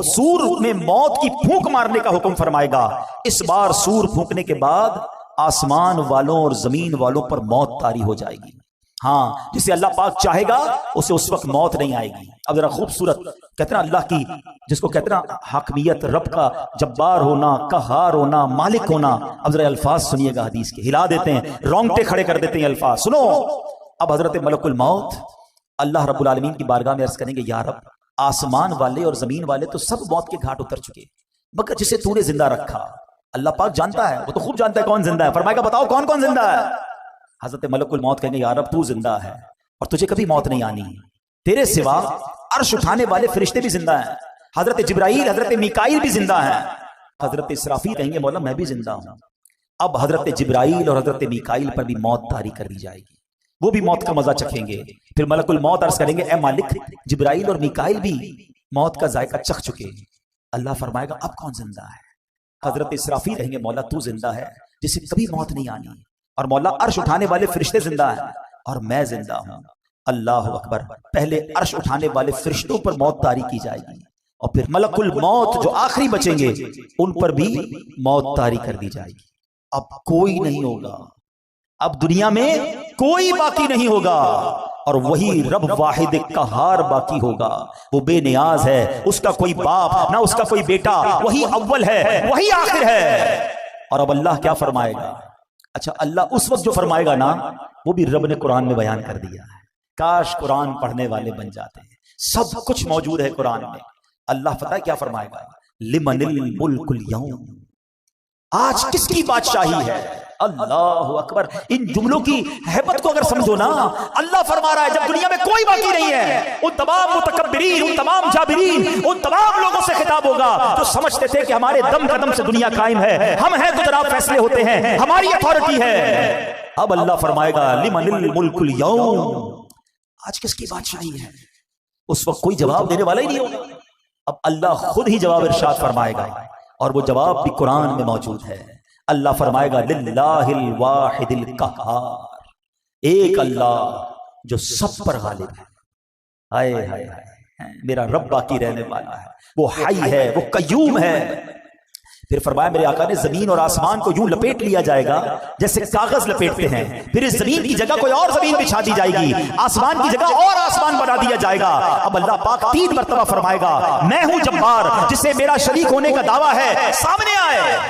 सूर में मौत की फूंक मारने का हुक्म फरमाएगा। इस बार सूर फूंकने के बाद आसमान वालों और जमीन वालों पर मौत तारी हो जाएगी। हाँ, जिसे अल्लाह पाक चाहेगा उसे उस वक्त मौत नहीं आएगी। अब जरा खूबसूरत कहते ना अल्लाह की, जिसको कहते ना हकमियत, रब का जब्बार होना, कहार होना, मालिक होना। अब जरा अल्फाज सुनिएगा हदीस के, हिला देते हैं, रोंगटे खड़े कर देते हैं अल्फाज। सुनो, अब हजरत मलकुल मौत अल्लाह रब्बुल आलमीन की बारगाह में अर्ज करेंगे, या रब, आसमान वाले और जमीन वाले तो सब मौत के घाट उतर चुके, मगर जिसे तूने जिंदा रखा, अल्लाह पाक जानता है, वो तो खूब जानता है कौन जिंदा है। फरमाएगा बताओ कौन कौन जिंदा है। हजरत मलकुल मौत कहेंगे, या रब, तू जिंदा है और तुझे कभी मौत नहीं आनी, तेरे सिवा अर्श उठाने वाले फरिश्ते भी जिंदा हैं, हजरत जिब्राइल, हजरत मीकाईल भी जिंदा हैं। हजरत इसराफील कहेंगे, मौला मैं भी जिंदा हूं। अब हजरत जिब्राइल और हजरत मीकाईल पर भी मौत तारी कर दी जाएगी, वो भी मौत का मजा चखेंगे। फिर मलकुल मौत अर्ज करेंगे, ए मालिक, जिब्राइल और मीकाईल भी मौत का जायका चख चुके। अल्लाह फरमाएगा, अब कौन जिंदा है। हजरत इसराफील कहेंगे, मौला तू जिंदा है जिसे कभी मौत नहीं आनी, और मौला अर्श उठाने वाले फरिश्ते जिंदा हैं और मैं जिंदा हूं। अल्लाह अकबर। पहले अर्श उठाने वाले फरिश्तों पर मौत तारी की जाएगी और फिर मलकुल मौत जो आखिरी बचेंगे उन पर भी मौत तारी कर दी जाएगी। अब कोई नहीं होगा, अब दुनिया में कोई बाकी नहीं होगा और वही रब वाहिद कहार बाकी होगा। वो बेनियाज है, उसका कोई बाप ना उसका कोई बेटा, वही अव्वल है वही आखिर है। और अब अल्लाह क्या फरमाएगा? अच्छा, अल्लाह उस वक्त जो फरमाएगा ना, वो भी रब ने कुरान में बयान कर दिया है। काश कुरान पढ़ने वाले बन जाते हैं। सब कुछ मौजूद है कुरान में। अल्लाह पता है क्या फरमाएगा, लिमनिल मुल्कुल यौम, आज किसकी बादशाही है। अल्लाह अकबर। इन जुमलों की हैबत को अगर समझो ना, अल्लाह फरमा रहा है जब दुनिया में कोई बाकी नहीं है, उन तमाम मुतकब्बिरीन, उन तमाम जाबिरीन, उन तमाम लोगों से खिताब होगा जो समझते थे कि हमारे दम कदम से दुनिया कायम है, हम हैं तो जनाब फैसले होते हैं, हमारी अथॉरिटी है। अब अल्लाह फरमाएगा लिमनिल मुल्कुल यौम, आज किसकी बादशाही है। उस वक्त कोई जवाब देने वाला ही नहीं होगा। अब अल्लाह खुद ही जवाब इरशाद फरमाएगा, और वो जवाब भी कुरान में मौजूद है। अल्लाह फरमाएगा लिल्लाहिल वाहिदिल कहार, एक अल्लाह जो सब पर गालिब है। हाय हाय हाय, मेरा रब बाकी रहने वाला है, वो हई है, वो कय्यूम है। फिर फरमाया मेरे आका ने जमीन और आसमान को यूं लपेट लिया जाएगा जैसे कागज लपेटते हैं, फिर इस जमीन की जगह कोई और जमीन बिछा दी जाएगी, आसमान की जगह और आसमान बना दिया जाएगा। अब अल्लाह पाक 3 मरतबा फरमाएगा मैं हूं जब्बार, जिसे मेरा शरीक होने का दावा है सामने आए।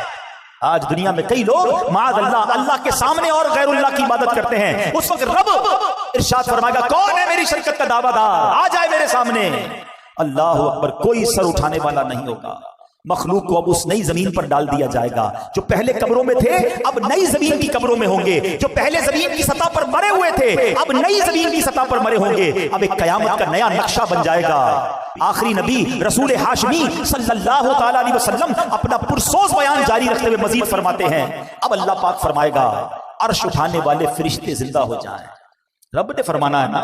आज दुनिया में कई लोग माद अल्लाह के सामने और गैरुल्लाह की इबादत करते हैं। उस वक्त रब इरशाद फरमाएगा कौन है मेरी शरीकत का दावादार, आ जाए मेरे सामने। अल्लाह अकबर। कोई सर उठाने वाला नहीं होगा। मखलूक को अब उस नई जमीन पर डाल दिया जाएगा। जो पहले कब्रों में थे अब नई जमीन की कब्रों में होंगे, जो पहले जमीन की सतह पर मरे हुए थे अब नई जमीन की सतह पर मरे होंगे। अब एक कयामत का नया नक्शा बन जाएगा। आखिरी नबी रसूल हाशमी सल्लल्लाहु ताला अलैहि वसल्लम अपना पुरसोज बयान जारी रखते हुए मजीद फरमाते हैं, अब अल्लाह पाक फरमाएगा अर्श उठाने वाले फरिश्ते जिंदा हो जाएं। रब ने फरमाना है ना,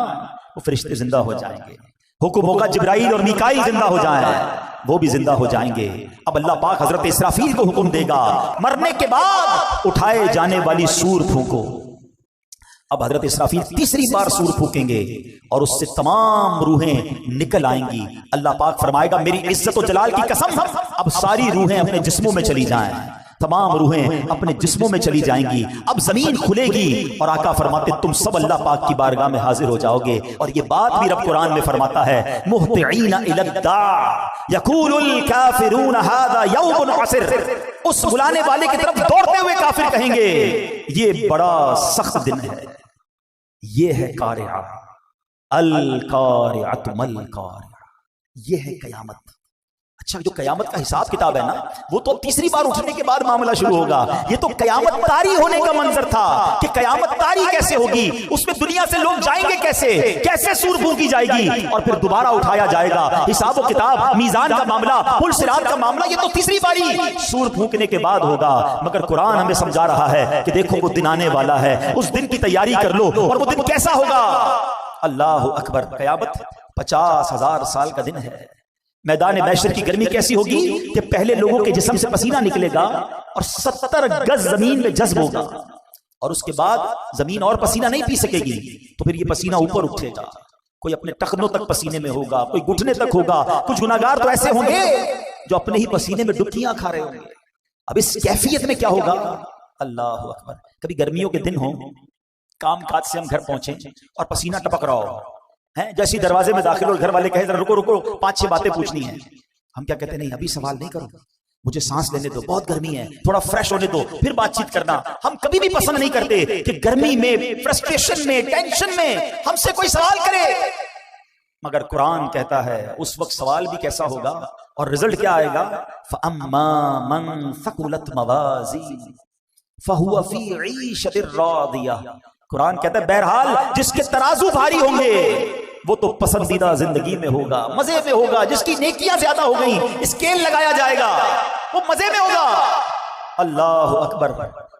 वो फरिश्ते जिंदा हो जाएंगे। हुक्म होगा जिब्राइल और मीकाईल जिंदा हो जाएं, वो भी जिंदा हो जाएंगे। अब अल्लाह पाक हजरत इसराफील को हुक्म देगा मरने के बाद उठाए जाने वाली सूर फूंको। अब हजरत इसराफील तीसरी बार सूर फूकेंगे और उससे तमाम रूहें निकल आएंगी। अल्लाह पाक फरमाएगा मेरी इज्जत और जलाल की कसम, अब सारी रूहें अपने जिस्मों में चली जाएं, तमाम रूहें अपने जिस्मों में चली जाएंगी। अब जमीन खुलेगी और आका फरमाते तुम सब अल्लाह पाक की बारगाह में हाजिर हो जाओगे। और ये बात भी रब कुरान में फरमाता है मुहतिईना इलद्दा यक़ूलुल काफिरून हाज़ा यौमुन असिर, उस बुलाने वाले की तरफ दौड़ते हुए काफिर कहेंगे ये बड़ा सख्त दिन है, ये है कारिया अल कारिअतु मल कारिया, ये है कयामत। अच्छा, जो कयामत का हिसाब किताब है ना, वो तो तीसरी बार उठने के बाद मामला शुरू होगा। ये तो कयामत तारी होने का मंजर था कि कयामत तारी कैसे होगी, उसमें दुनिया से लोग जाएंगे कैसे, कैसे सूर फूंकी जाएगी और फिर दोबारा उठाया जाएगा। हिसाब व किताब, मीजान का मामला, पुल सिरात का मामला, ये तो तीसरी बारी सूर फूंकने के बाद होगा। मगर कुरान हमें समझा रहा है कि देखो वो दिन आने वाला है, उस दिन की तैयारी कर लो। और वो दिन कैसा होगा? अल्लाह अकबर। कयामत 50,000 साल का दिन है। मैदान महशर की गर्मी कैसी होगी कि पहले लोगों के जिस्म से पसीना निकलेगा और 70 गज जमीन में जज्ब होगा, और उसके बाद जमीन और पसीना नहीं पी सकेगी, तो फिर ये पसीना ऊपर उठेगा। कोई अपने टखनों तक पसीने में होगा, कोई घुटने तक होगा। कुछ गुनाहगार तो ऐसे होंगे जो अपने ही पसीने में डुबकियां खा रहे होंगे। अब इस कैफियत में क्या होगा? अल्लाह अकबर। कभी गर्मियों के दिन हो, काम काज से हम घर पहुंचे और पसीना टपक रहा हो, हैं, जैसे दरवाजे में दाखिल और घर वाले कहे जरा रुको रुको 5-6 बातें पूछनी है। हम क्या कहते हैं? नहीं अभी सवाल नहीं करो, मुझे सांस लेने दो, बहुत गर्मी है, थोड़ा फ्रेश होने दो, फिर बातचीत करना। हम कभी भी पसंद नहीं करते कि गर्मी में, फ्रस्ट्रेशन में, टेंशन में हमसे कोई सवाल करे। मगर कुरान कहता है उस वक्त सवाल भी कैसा होगा और रिजल्ट क्या आएगा? फअम्मा मन सकुलत मवाज़ीन फहुवा फी ईशतिर रादिया। कुरान कहता है बहरहाल जिसके तराजू भारी होंगे वो तो पसंदीदा जिंदगी में होगा, मजे में होगा। जिसकी नेकियां ज्यादा हो गई, स्केल लगाया जाएगा, वो मजे में होगा। अल्लाह अकबर।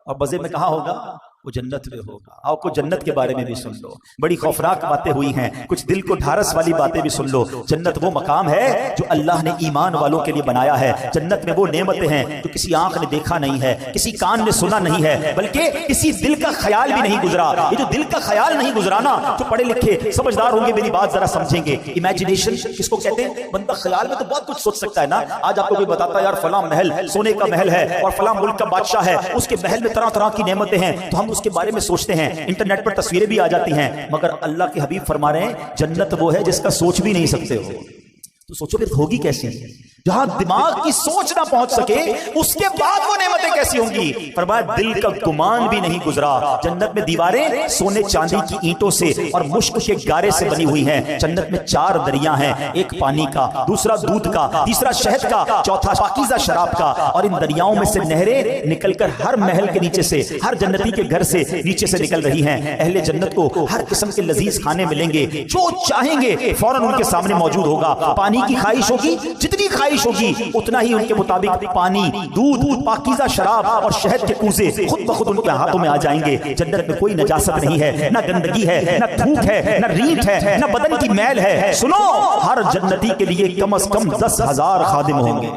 और मजे में कहां होगा? वो जन्नत में होगा। आओ कुछ जन्नत के बारे में भी सुन लो, बड़ी खौफनाक बातें हुई हैं, कुछ दिल को ढारस वाली बातें भी सुन लो। जन्नत वो मकाम है जो अल्लाह ने ईमान वालों के लिए बनाया है। जन्नत में वो नेमतें हैं जो किसी आंख ने देखा नहीं है, किसी कान ने सुना नहीं है, बल्कि किसी दिल का ख्याल भी नहीं गुजरा। ये जो दिल का ख्याल नहीं गुजरा ना, जो पढ़े लिखे समझदार होंगे मेरी बात जरा समझेंगे। इमेजिनेशन किसको कहते हैं? बंदा ख्याल में तो बहुत कुछ सोच सकता है ना। आज आपको कोई बताता है यार फलां महल सोने का महल है और फलां मुल्क का बादशाह है, उसके महल में तरह तरह की नेमतें हैं, तो हम उसके बारे में सोचते हैं। इंटरनेट पर तस्वीरें भी आ जाती हैं। मगर अल्लाह के हबीब फरमा रहे हैं जन्नत वो है जिसका सोच भी नहीं सकते हो। तो सोचो फिर होगी कैसी? جہاں دماغ کی سوچ نہ پہنچ سکے اس کے بعد وہ نعمتیں کیسی ہوں گی؟ فرمایا دل کا گمان بھی نہیں گزرا۔ جنت میں دیواریں سونے چاندی کی اینٹوں سے اور مشک کے گارے سے بنی ہوئی ہیں۔ جنت میں 4 دریا ہیں، ایک پانی کا، دوسرا دودھ کا، تیسرا شہد کا، چوتھا پاکیزہ شراب کا، اور ان دریاؤں میں سے نہریں نکل کر ہر محل کے نیچے سے، ہر جنتی کے گھر سے نیچے سے نکل رہی ہیں۔ اہل جنت کو ہر قسم کے لذیذ کھانے ملیں گے، جو چاہیں گے فوراً ان کے سامنے موجود ہوگا۔ پانی کی خواہش ہوگی، جتنی خواہش ہوگی اتنا ہی ان کے مطابق پانی، دودھ، پاکیزہ شراب اور شہد کے کوزے خود بخود ان کے ہاتھوں میں آ جائیں گے۔ جنت میں کوئی نجاست نہیں ہے، نہ گندگی ہے، نہ تھوک ہے، نہ ریت ہے، نہ بدن کی میل ہے۔ سنو، ہر جنتی کے لیے کم از کم 10,000 خادم ہوں گے۔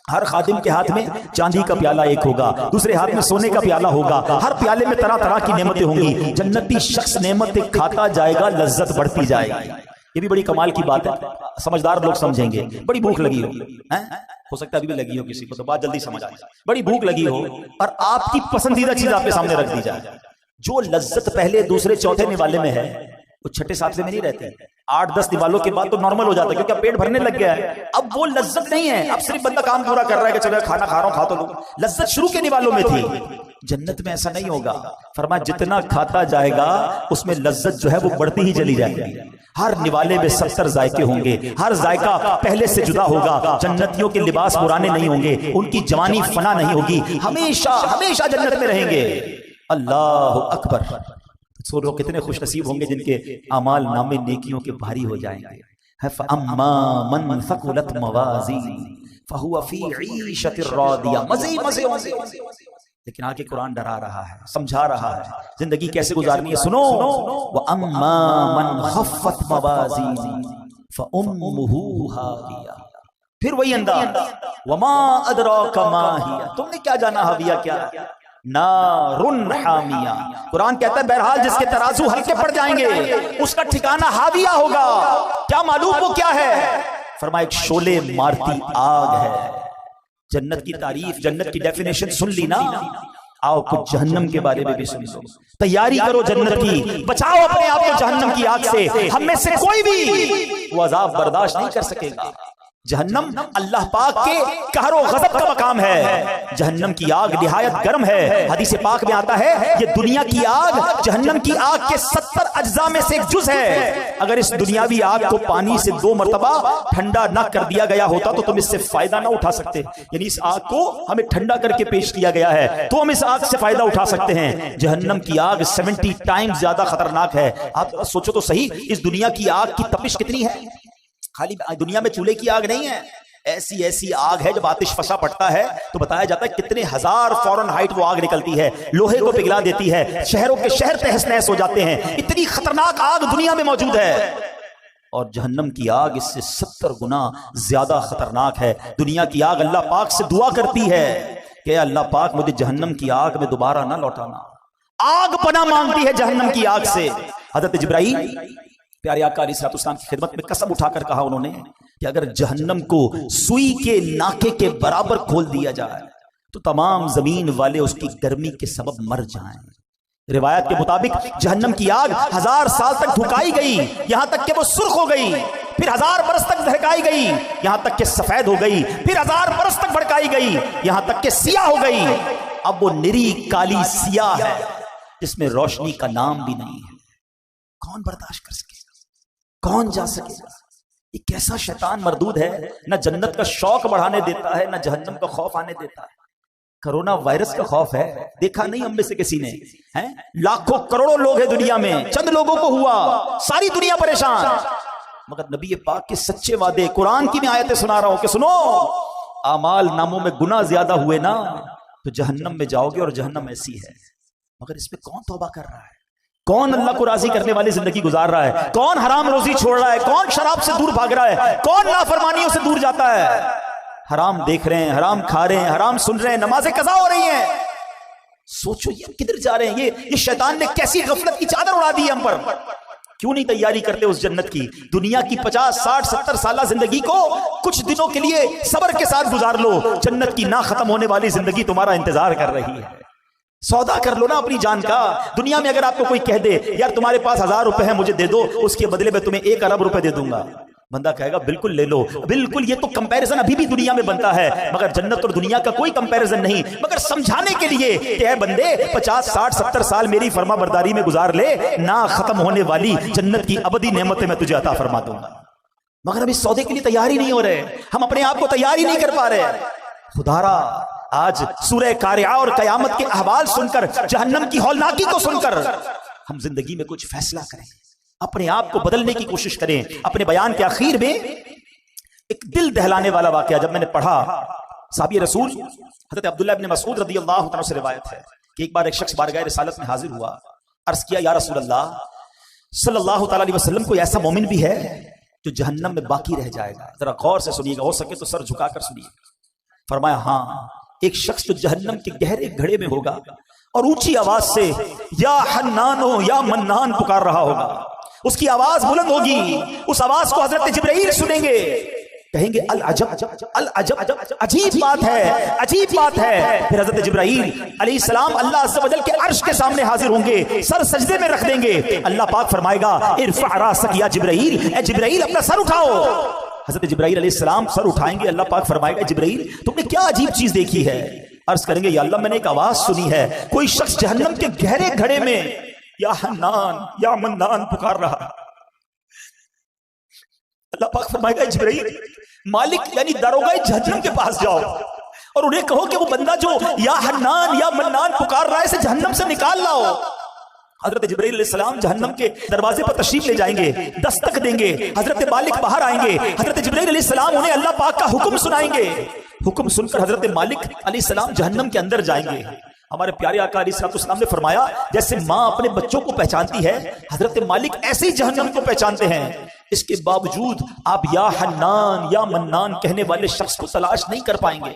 ہر خادم کے ہاتھ میں چاندی کا پیالہ ایک ہوگا، دوسرے ہاتھ میں سونے کا پیالہ ہوگا، ہر پیالے میں طرح طرح کی نعمتیں ہوں گی۔ جنتی شخص نعمتیں کھاتا جائے گا، لذت بڑھتی جائے گی۔ یہ بھی بڑی کمال کی بات ہے، سمجھدار لوگ سمجھیں گے۔ بڑی بھوک لگی ہو سکتا ہے ابھی بھی لگی ہو کسی کو، تو بات جلدی سمجھ آئے۔ بڑی بھوک لگی ہو اور آپ کی پسندیدہ چیز آپ کے سامنے رکھ دی جائے، جو لذت پہلے دوسرے چوتھے نوالے میں ہے وہ چھٹے ساتویں میں نہیں رہتے، 8-10 نوالوں کے بعد تو نارمل ہو جاتا ہے، کیونکہ پیٹ بھرنے لگ گیا ہے۔ اب وہ لذت نہیں ہے، اب صرف بندہ کام پورا کر رہا ہے کہ چلو کھانا کھا رہا ہوں، کھا تو لوں۔ لذت شروع کے نوالوں میں تھی، جنت میں ایسا نہیں ہوگا۔ فرمایا جتنا کھاتا جائے گا اس میں لذت جو ہے وہ بڑھتی ہی چلی جائے گی۔ ہر نوالے میں 70 ذائقے ہوں گے، ہر ذائقہ پہلے سے جدا ہوگا۔ جنتیوں کے لباس پرانے نہیں ہوں گے، ان کی جوانی فنا نہیں ہوگی، ہمیشہ ہمیشہ جنت میں رہیں گے۔ اللہ اکبر! سو لوگ کتنے خوش نصیب ہوں گے جن کے اعمال نامے نیکیوں کے بھاری ہو جائیں گے۔ فَأَمَّا مَنْ ثَقُلَتْ مَوَازِينُهُ فَهُوَ فِي عِيشَةٍ رَاضِيَةٍ۔ مزے لیکن آگے قرآن ڈرا رہا ہے، سمجھا رہا ہے زندگی کیسے گزارنی ہے۔ سنو، وَأَمَّا مَنْ خَفَّتْ مَوَازِينُهُ فَأُمُّهُ هَاوِيَةٌ۔ پھر وہی انداز، وَمَا أَدْرَاكَ مَا هِيَ، تم نے کیا جانا ہاویہ کیا؟ نارن حامیہ۔ قرآن کہتا ہے بہرحال جس کے ترازو ہلکے پڑ جائیں گے اس کا ٹھکانہ حاویہ ہوگا۔ کیا معلوم وہ کیا ہے؟ فرمایا ایک شعلے مارتی آگ ہے۔ جنت کی تعریف، جنت کی ڈیفینیشن سن لی نا، آؤ کچھ جہنم کے بارے میں بھی سن لو۔ تیاری کرو جنت کی، بچاؤ اپنے آپ کو جہنم کی آگ سے۔ ہم میں سے کوئی بھی وہ عذاب برداشت نہیں کر سکے گا۔ جہنم اللہ پاک کے قہر و غضب کا مقام ہے۔ جہنم کی آگ نہایت گرم ہے، حدیث پاک میں آتا ہے یہ دنیا کی آگ جہنم کی آگ کے 70 اجزاء میں سے ایک جز ہے۔ اگر اس دنیاوی آگ کو پانی سے 2 مرتبہ ٹھنڈا نہ کر دیا گیا ہوتا تو تم اس سے فائدہ نہ اٹھا سکتے، یعنی اس آگ کو ہمیں ٹھنڈا کر کے پیش کیا گیا ہے تو ہم اس آگ سے فائدہ اٹھا سکتے ہیں۔ جہنم کی آگ 70 ٹائم زیادہ خطرناک ہے۔ آپ سوچو تو صحیح، اس دنیا کی آگ کی تپش کتنی ہے۔ خالی دنیا میں چولہے کی آگ نہیں ہے، ایسی آگ ہے جب آتش فشاں پڑتا ہے تو بتایا جاتا ہے کتنے ہزار فارن ہائٹ وہ آگ نکلتی ہے، لوہے کو پگھلا دیتی ہے، شہروں کے شہر تہس نہس ہو جاتے ہیں۔ اتنی خطرناک آگ دنیا میں موجود ہے، اور جہنم کی آگ اس سے 70 گنا زیادہ خطرناک ہے۔ دنیا کی آگ اللہ پاک سے دعا کرتی ہے کہ اللہ پاک مجھے جہنم کی آگ میں دوبارہ نہ لوٹانا۔ آگ پناہ مانگتی ہے جہنم کی آگ سے۔ حضرت جبرائیل پیارے آقا علیہ السلام کی خدمت میں قسم اٹھا کر کہا انہوں نے کہ اگر جہنم کو سوئی کے ناکے کے برابر کھول دیا جائے تو تمام زمین والے اس کی گرمی کے سبب مر جائیں۔ روایت کے مطابق جہنم کی آگ 1000 سال تک دھکائی گئی، یہاں تک کہ وہ سرخ ہو گئی، پھر 1000 برس تک دہکائی گئی، یہاں تک کہ سفید ہو گئی، پھر 1000 برس تک بھڑکائی گئی، یہاں تک کہ سیاہ ہو گئی۔ اب وہ نری کالی سیاہ ہے جس میں روشنی کا نام بھی نہیں ہے۔ کون برداشت کر سکے، کون جا سکے گا؟ یہ کیسا شیطان مردود ہے، نہ جنت کا شوق بڑھانے دیتا ہے نہ جہنم کا خوف آنے دیتا ہے۔ کرونا وائرس کا خوف ہے، دیکھا نہیں ہم میں سے کسی نے، لاکھوں کروڑوں لوگ ہیں دنیا میں، چند لوگوں کو ہوا، ساری دنیا پریشان، مگر نبی پاک کے سچے وعدے، قرآن کی میں آیتیں سنا رہا ہوں کہ سنو، اعمال ناموں میں گناہ زیادہ ہوئے نا تو جہنم میں جاؤ گے، اور جہنم ایسی ہے، مگر اس پہ کون توبہ کر رہا ہے؟ کون اللہ کو راضی کرنے والی زندگی گزار رہا ہے؟ کون حرام روزی چھوڑ رہا ہے؟ کون شراب سے دور بھاگ رہا ہے؟ کون نافرمانیوں سے دور جاتا ہے؟ حرام دیکھ رہے ہیں، حرام کھا رہے ہیں، حرام سن رہے ہیں، نمازیں قضا ہو رہی ہیں۔ سوچو یہ کدھر جا رہے ہیں؟ یہ شیطان نے کیسی غفلت کی چادر اڑا دی ہے ہم پر۔ کیوں نہیں تیاری کرتے اس جنت کی؟ دنیا کی 50 60 70 سالہ زندگی کو کچھ دنوں کے لیے صبر کے ساتھ گزار لو، جنت کی نہ ختم ہونے والی زندگی تمہارا انتظار کر رہی ہے۔ سودا کر لو نا اپنی جان کا۔ دنیا میں اگر آپ کو کوئی کہہ دے یار تمہارے پاس 1000 روپے ہیں مجھے دے دو، اس کے بدلے میں تمہیں 1 ارب روپے دے دوں گا، بندہ کہے گا بالکل لے لو، بالکل، یہ تو کمپیریزن ابھی بھی دنیا میں بنتا ہے، مگر جنت اور دنیا کا کوئی کمپیریزن نہیں، مگر سمجھانے کے لیے کہ اے بندے 50 60 70 سال میری فرما برداری میں گزار لے، نہ ختم ہونے والی جنت کی ابدی نعمتیں میں تجھے عطا فرما دوں گا، مگر ہم اس سودے کے لیے تیار ہی نہیں ہو رہے، ہم اپنے آپ کو تیار ہی نہیں کر پا رہے۔ خدا را آج سورہ قارعہ اور قیامت کے احوال سن کر، جہنم کی ہولناکی کو سن کر ہم زندگی میں کچھ فیصلہ کریں، اپنے آپ کو بدلنے کی کوشش کریں۔ اپنے بیان کے آخر میں ایک دل دہلانے والا واقعہ جب میں نے پڑھا، صحابی رسول حضرت عبداللہ ابن مسعود رضی اللہ عنہ سے روایت ہے کہ ایک بار ایک شخص بارگاہ رسالت میں حاضر ہوا، عرض کیا یا رسول اللہ صلی اللہ تعالی علیہ وسلم، کوئی ایسا مومن بھی ہے جو جہنم میں باقی رہ جائے گا؟ ذرا غور سے سنیے گا، ہو سکے تو سر جھکا کر سنیے۔ فرمایا ہاں، ایک شخص جو جہنم کے گہرے گھڑے میں ہوگا اور اونچی آواز سے یا حنانو یا منان پکار رہا ہوگا، اس کی آواز بلند ہوگی، اس آواز کو حضرت جبرائیل سنیں گے، کہیں گے العجب العجب، عجیب بات ہے، عجیب بات ہے۔ پھر حضرت جبرائیل علیہ السلام اللہ عز و جل کے عرش کے سامنے حاضر ہوں گے، سر سجدے میں رکھ دیں گے، اللہ پاک فرمائے گا ارفع راسک یا جبرائیل، اے جبرائیل اپنا سر اٹھاؤ۔ حضرت جبرائیل علیہ السلام سر اٹھائیں گے، اللہ پاک فرمائے گا جبرائیل تم نے کیا عجیب چیز دیکھی ہے؟ عرض کریں گے یا اللہ میں نے ایک آواز سنی ہے، کوئی شخص جہنم کے گہرے گھڑے میں یا حنان یا منان پکار رہا۔ اللہ پاک فرمائے گا جبرائیل مالک یعنی داروغہ جہنم کے پاس جاؤ اور انہیں کہو کہ وہ بندہ جو یا حنان یا منان پکار رہا ہے اسے جہنم سے نکال لاؤ۔ حضرت جبرائیل علیہ السلام جہنم کے دروازے پر تشریف لے جائیں گے، دستک دیں گے، حضرت مالک باہر آئیں گے، حضرت جبرائیل علیہ السلام انہیں اللہ پاک کا حکم سنائیں گے، حکم سن کر حضرت مالک علیہ السلام جہنم کے اندر جائیں گے۔ ہمارے پیارے آقا علیہ السلام نے فرمایا جیسے ماں اپنے بچوں کو پہچانتی ہے، حضرت مالک ایسے ہی جہنم کو پہچانتے ہیں، اس کے باوجود آپ یا حنان یا منان کہنے والے شخص کو تلاش نہیں کر پائیں گے۔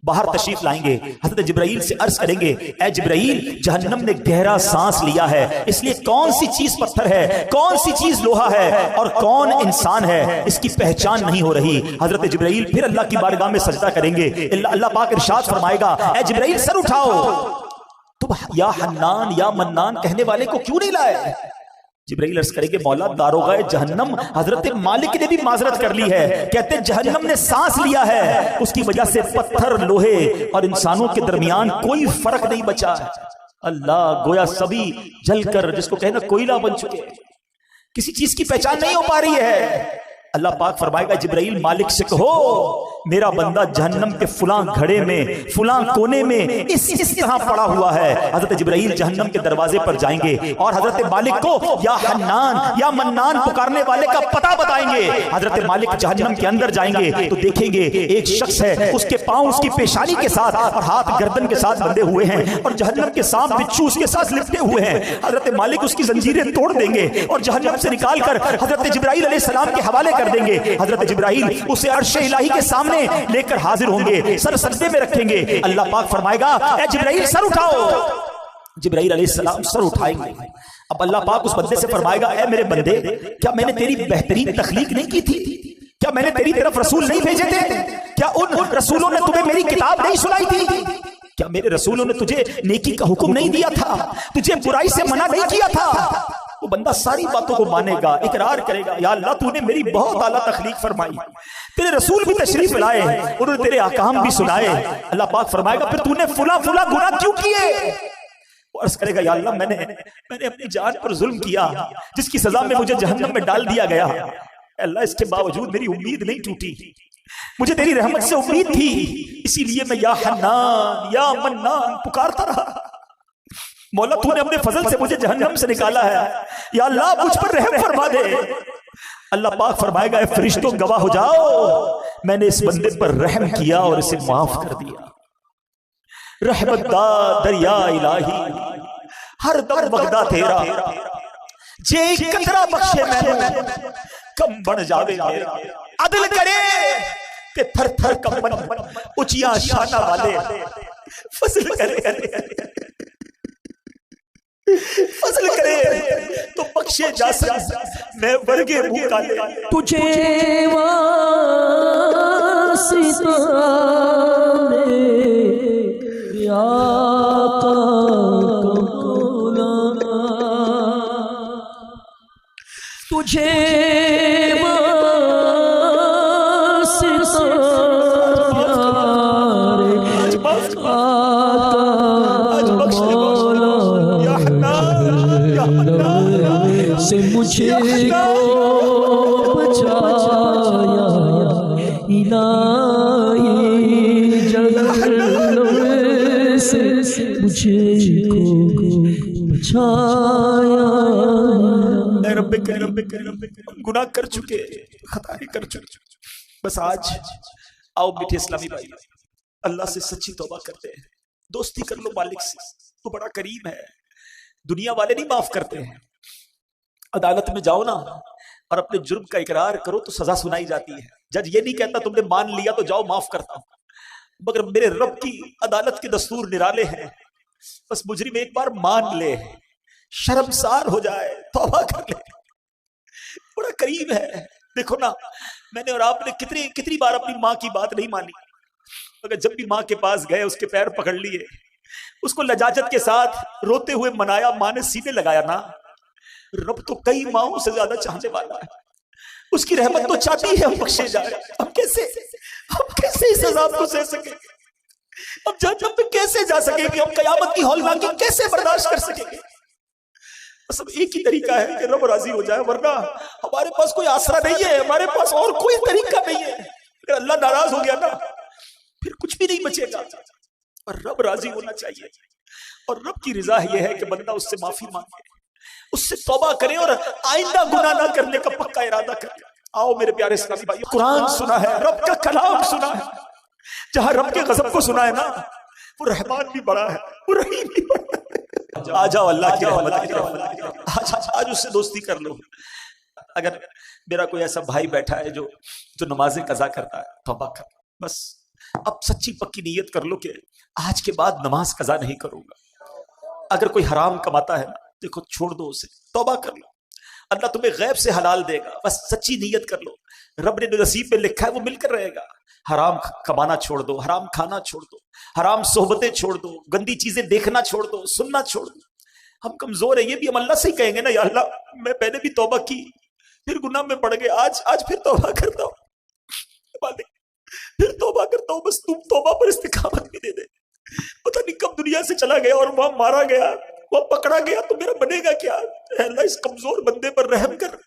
باہر تشریف لائیں گے، حضرت جبرائیل سے عرض کریں گے اے جبرائیل جہنم نے گہرا سانس لیا ہے، اس لیے کون سی چیز پتھر ہے، کون سی چیز لوہا ہے اور کون انسان ہے اس کی پہچان نہیں ہو رہی۔ حضرت جبرائیل پھر اللہ کی بارگاہ میں سجدہ کریں گے، اللہ پاک ارشاد فرمائے گا اے جبرائیل سر اٹھاؤ، تم یا حنان یا منان کہنے والے کو کیوں نہیں لائے؟ جبرائیل عرض کریں گے مولا داروغہ جہنم حضرت مالک نے بھی معذرت کر لی ہے، کہتے جہنم نے سانس لیا ہے، اس کی وجہ سے پتھر لوہے اور انسانوں کے درمیان کوئی فرق نہیں بچا۔ اللہ گویا سبھی جل کر جس کو کہنا کوئلہ بن چکے، کسی چیز کی پہچان نہیں ہو پا رہی ہے۔ اللہ پاک فرمائے گا جبرائیل مالک سے کہو میرا بندہ جہنم کے فلاں گھڑے میں فلاں کونے میں اس طرح پڑا ہوا ہے۔ حضرت جبرائیل جہنم کے دروازے پر جائیں گے اور حضرت مالک کو یا حنان یا منان پکارنے والے کا پتہ بتائیں گے۔ حضرت مالک جہنم کے اندر جائیں گے تو دیکھیں گے ایک شخص ہے، اس کے پاؤں اس کی پیشانی کے ساتھ اور ہاتھ گردن کے ساتھ بندھے ہوئے ہیں اور جہنم کے سانپ بچھو اس کے ساتھ لپٹے ہوئے ہیں۔ حضرت مالک اس کی زنجیریں توڑ دیں گے اور جہنم سے نکال کر حضرت جبرائیل علیہ السلام کے حوالے کر دیں گے۔ حضرت جبرائیل اسے عرش الہی کے سامنے لے کر حاضر ہوں گے، سر سجدے میں رکھیں گے، اللہ پاک فرمائے گا اے جبرائیل سر اٹھاؤ۔ جبرائیل علیہ السلام سر اٹھائیں گے، اب اللہ پاک اس بندے سے فرمائے گا اے میرے بندے کیا میں نے تیری بہترین تخلیق نہیں کی تھی؟ کیا میں نے تیری طرف رسول نہیں بھیجے تھے؟ کیا ان رسولوں نے تمہیں میری کتاب نہیں سنائی تھی؟ کیا میرے رسولوں نے تجھے نیکی کا حکم نہیں دیا تھا؟ تجھے برائی سے منع نہیں کیا تھا؟ وہ بندہ ساری باتوں کو مانے گا، اقرار کرے گا یا اللہ تو نے میری بہت اعلیٰ تخلیق فرمائی، تیرے رسول بھی تشریف لائے، انہوں نے تیرے احکام بھی سنائے۔ اللہ پاک فرمائے گا پھر تو نے فلاں فلاں گناہ کیوں کیے؟ وہ عرض کرے گا یا اللہ میں نے اپنی جان پر ظلم کیا جس کی سزا میں مجھے جہنم میں ڈال دیا گیا، اللہ اس کے باوجود میری امید نہیں ٹوٹی، مجھے تیری رحمت سے امید تھی، اسی لیے میں یا حنان یا منان پکارتا رہا۔ مولا تو نے اپنے فضل سے مجھے جہنم سے نکالا ہے، یا اللہ مجھ پر رحم فرما دے۔ اللہ پاک فرمائے گا اے فرشتوں گواہ ہو جاؤ میں نے اس بندے پر رحم کیا اور اسے معاف کر دیا۔ رحمت دا دریا الہی ہر دم بغدہ تیرا، جے قطرہ بخشے میں کم بڑھ جاوے میرا، عدل کرے تے تھر تھر کمبن اچیا شانہ والے، فضل کرے فضل کرے تو بخشے جا سکے میں ورگے بھوکا لے، تجھے واسطہ میرے آقا مولانا، تجھے से मुझे को बचाया इलाही, जहन्नम से मुझे को बचाया। रब्बे करीम गुनाह कर चुके, खताएं कर चुके, बस आज आओ मीठे इस्लामी भाई अल्लाह से सच्ची तौबा करते हैं। दोस्ती कर लो मालिक से, तो बड़ा करीम है। दुनिया वाले नहीं माफ करते हैं। अदालत में जाओ ना और अपने जुर्म का इकरार करो तो सजा सुनाई जाती है। जज ये नहीं कहता तुमने मान लिया तो जाओ माफ करता हूं, मगर मेरे रब की अदालत के दस्तूर निराले हैं। बस मुजरिम एक बार मान ले, शर्मसार हो जाए, तौबा कर ले, बड़ा करीब है। देखो ना, मैंने और आपने कितनी बार अपनी माँ की बात नहीं मानी, मगर जब भी माँ के पास गए उसके पैर पकड़ लिए, उसको लजाजत के साथ रोते हुए मनाया, माँ ने सीने लगाया ना। रब तो कई माओं से ज्यादा चाहने वाला है, उसकी रहमत तो चाहती है हम बख्शे जाए। हम कैसे इस अज़ाब को सह सके? हम जन्नत में कैसे जा सकेंगे? हम कयामत की हौलनाकी कैसे बर्दाश्त कर सकेंगे? बस अब एक ही तरीका है कि रब राजी हो जाए, वरना हमारे पास कोई आसरा नहीं है, हमारे पास और कोई तरीका नहीं है। अगर अल्लाह नाराज हो गया ना, फिर कुछ भी नहीं बचेगा। और रब राजी होना चाहिए, और रब की रिजा यह है कि बंदा उससे माफी मांगे, उससे तौबा करे और आइंदा गुनाह ना करने का पक्का इरादा करे। आओ मेरे प्यारे इस्लामी भाई, कुरान सुना है, रब का कलाम सुना है। जहां रब के गजब को सुना है ना, वो रहमान भी बड़ा है, वो रहीम भी बड़ा है। आ जाओ अल्लाह की रहमत की तरफ, आज उससे दोस्ती कर लो। अगर मेरा कोई ऐसा भाई बैठा है जो नमाजें कज़ा करता है, तौबा कर, बस अब सच्ची पक्की नीयत कर लो कि आज के बाद नमाज कज़ा नहीं करूंगा। अगर कोई हराम कमाता है ना, देखो छोड़ दो उसे, तौबा कर लो, अल्लाह तुम्हें गैब से हलाल देगा। बस सच्ची नीयत कर लो, रब ने नसीब में लिखा है वो मिलकर रहेगा। हराम कमाना छोड़ दो, हराम खाना छोड़ दो, हराम सोहबतें छोड़ दो, गंदी चीजें देखना छोड़ दो, सुनना छोड़ दो। हम कमजोर है, ये भी हम अल्लाह से ही कहेंगे ना, या अल्लाह मैं पहले भी तौबा की, फिर गुनाह में पड़ गए, आज फिर तौबा करता हूँ, फिर तौबा करता हूँ, बस तुम तौबा पर इस्तिकामत भी दे दे। पता नहीं कब दुनिया से चला गया और वहां मारा गया, वहां पकड़ा गया, तो मेरा बनेगा क्या? अल्लाह इस कमजोर बंदे पर रहम कर,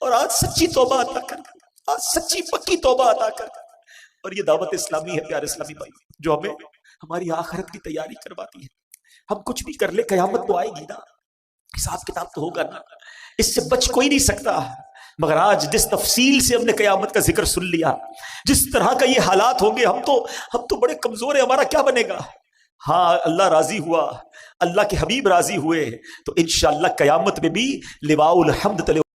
और आज सच्ची तौबा अता कर, आज सच्ची पक्की तौबा अता कर। और ये दावत इस्लामी है प्यारे इस्लामी भाई, जो हमें हमारी आखिरत की तैयारी करवाती है। हम कुछ भी कर ले, कयामत तो आएगी ना, हिसाब किताब तो होगा ना, इससे बच कोई नहीं सकता। मगर आज जिस तफसील से हमने कयामत का जिक्र सुन लिया, जिस तरह का ये हालात होंगे, हम तो बड़े कमजोर है, हमारा क्या बनेगा? हाँ, अल्लाह राजी हुआ, अल्लाह के हबीब राजी हुए, तो इंशाअल्लाह कयामत में भी लिवाउल हम्द तले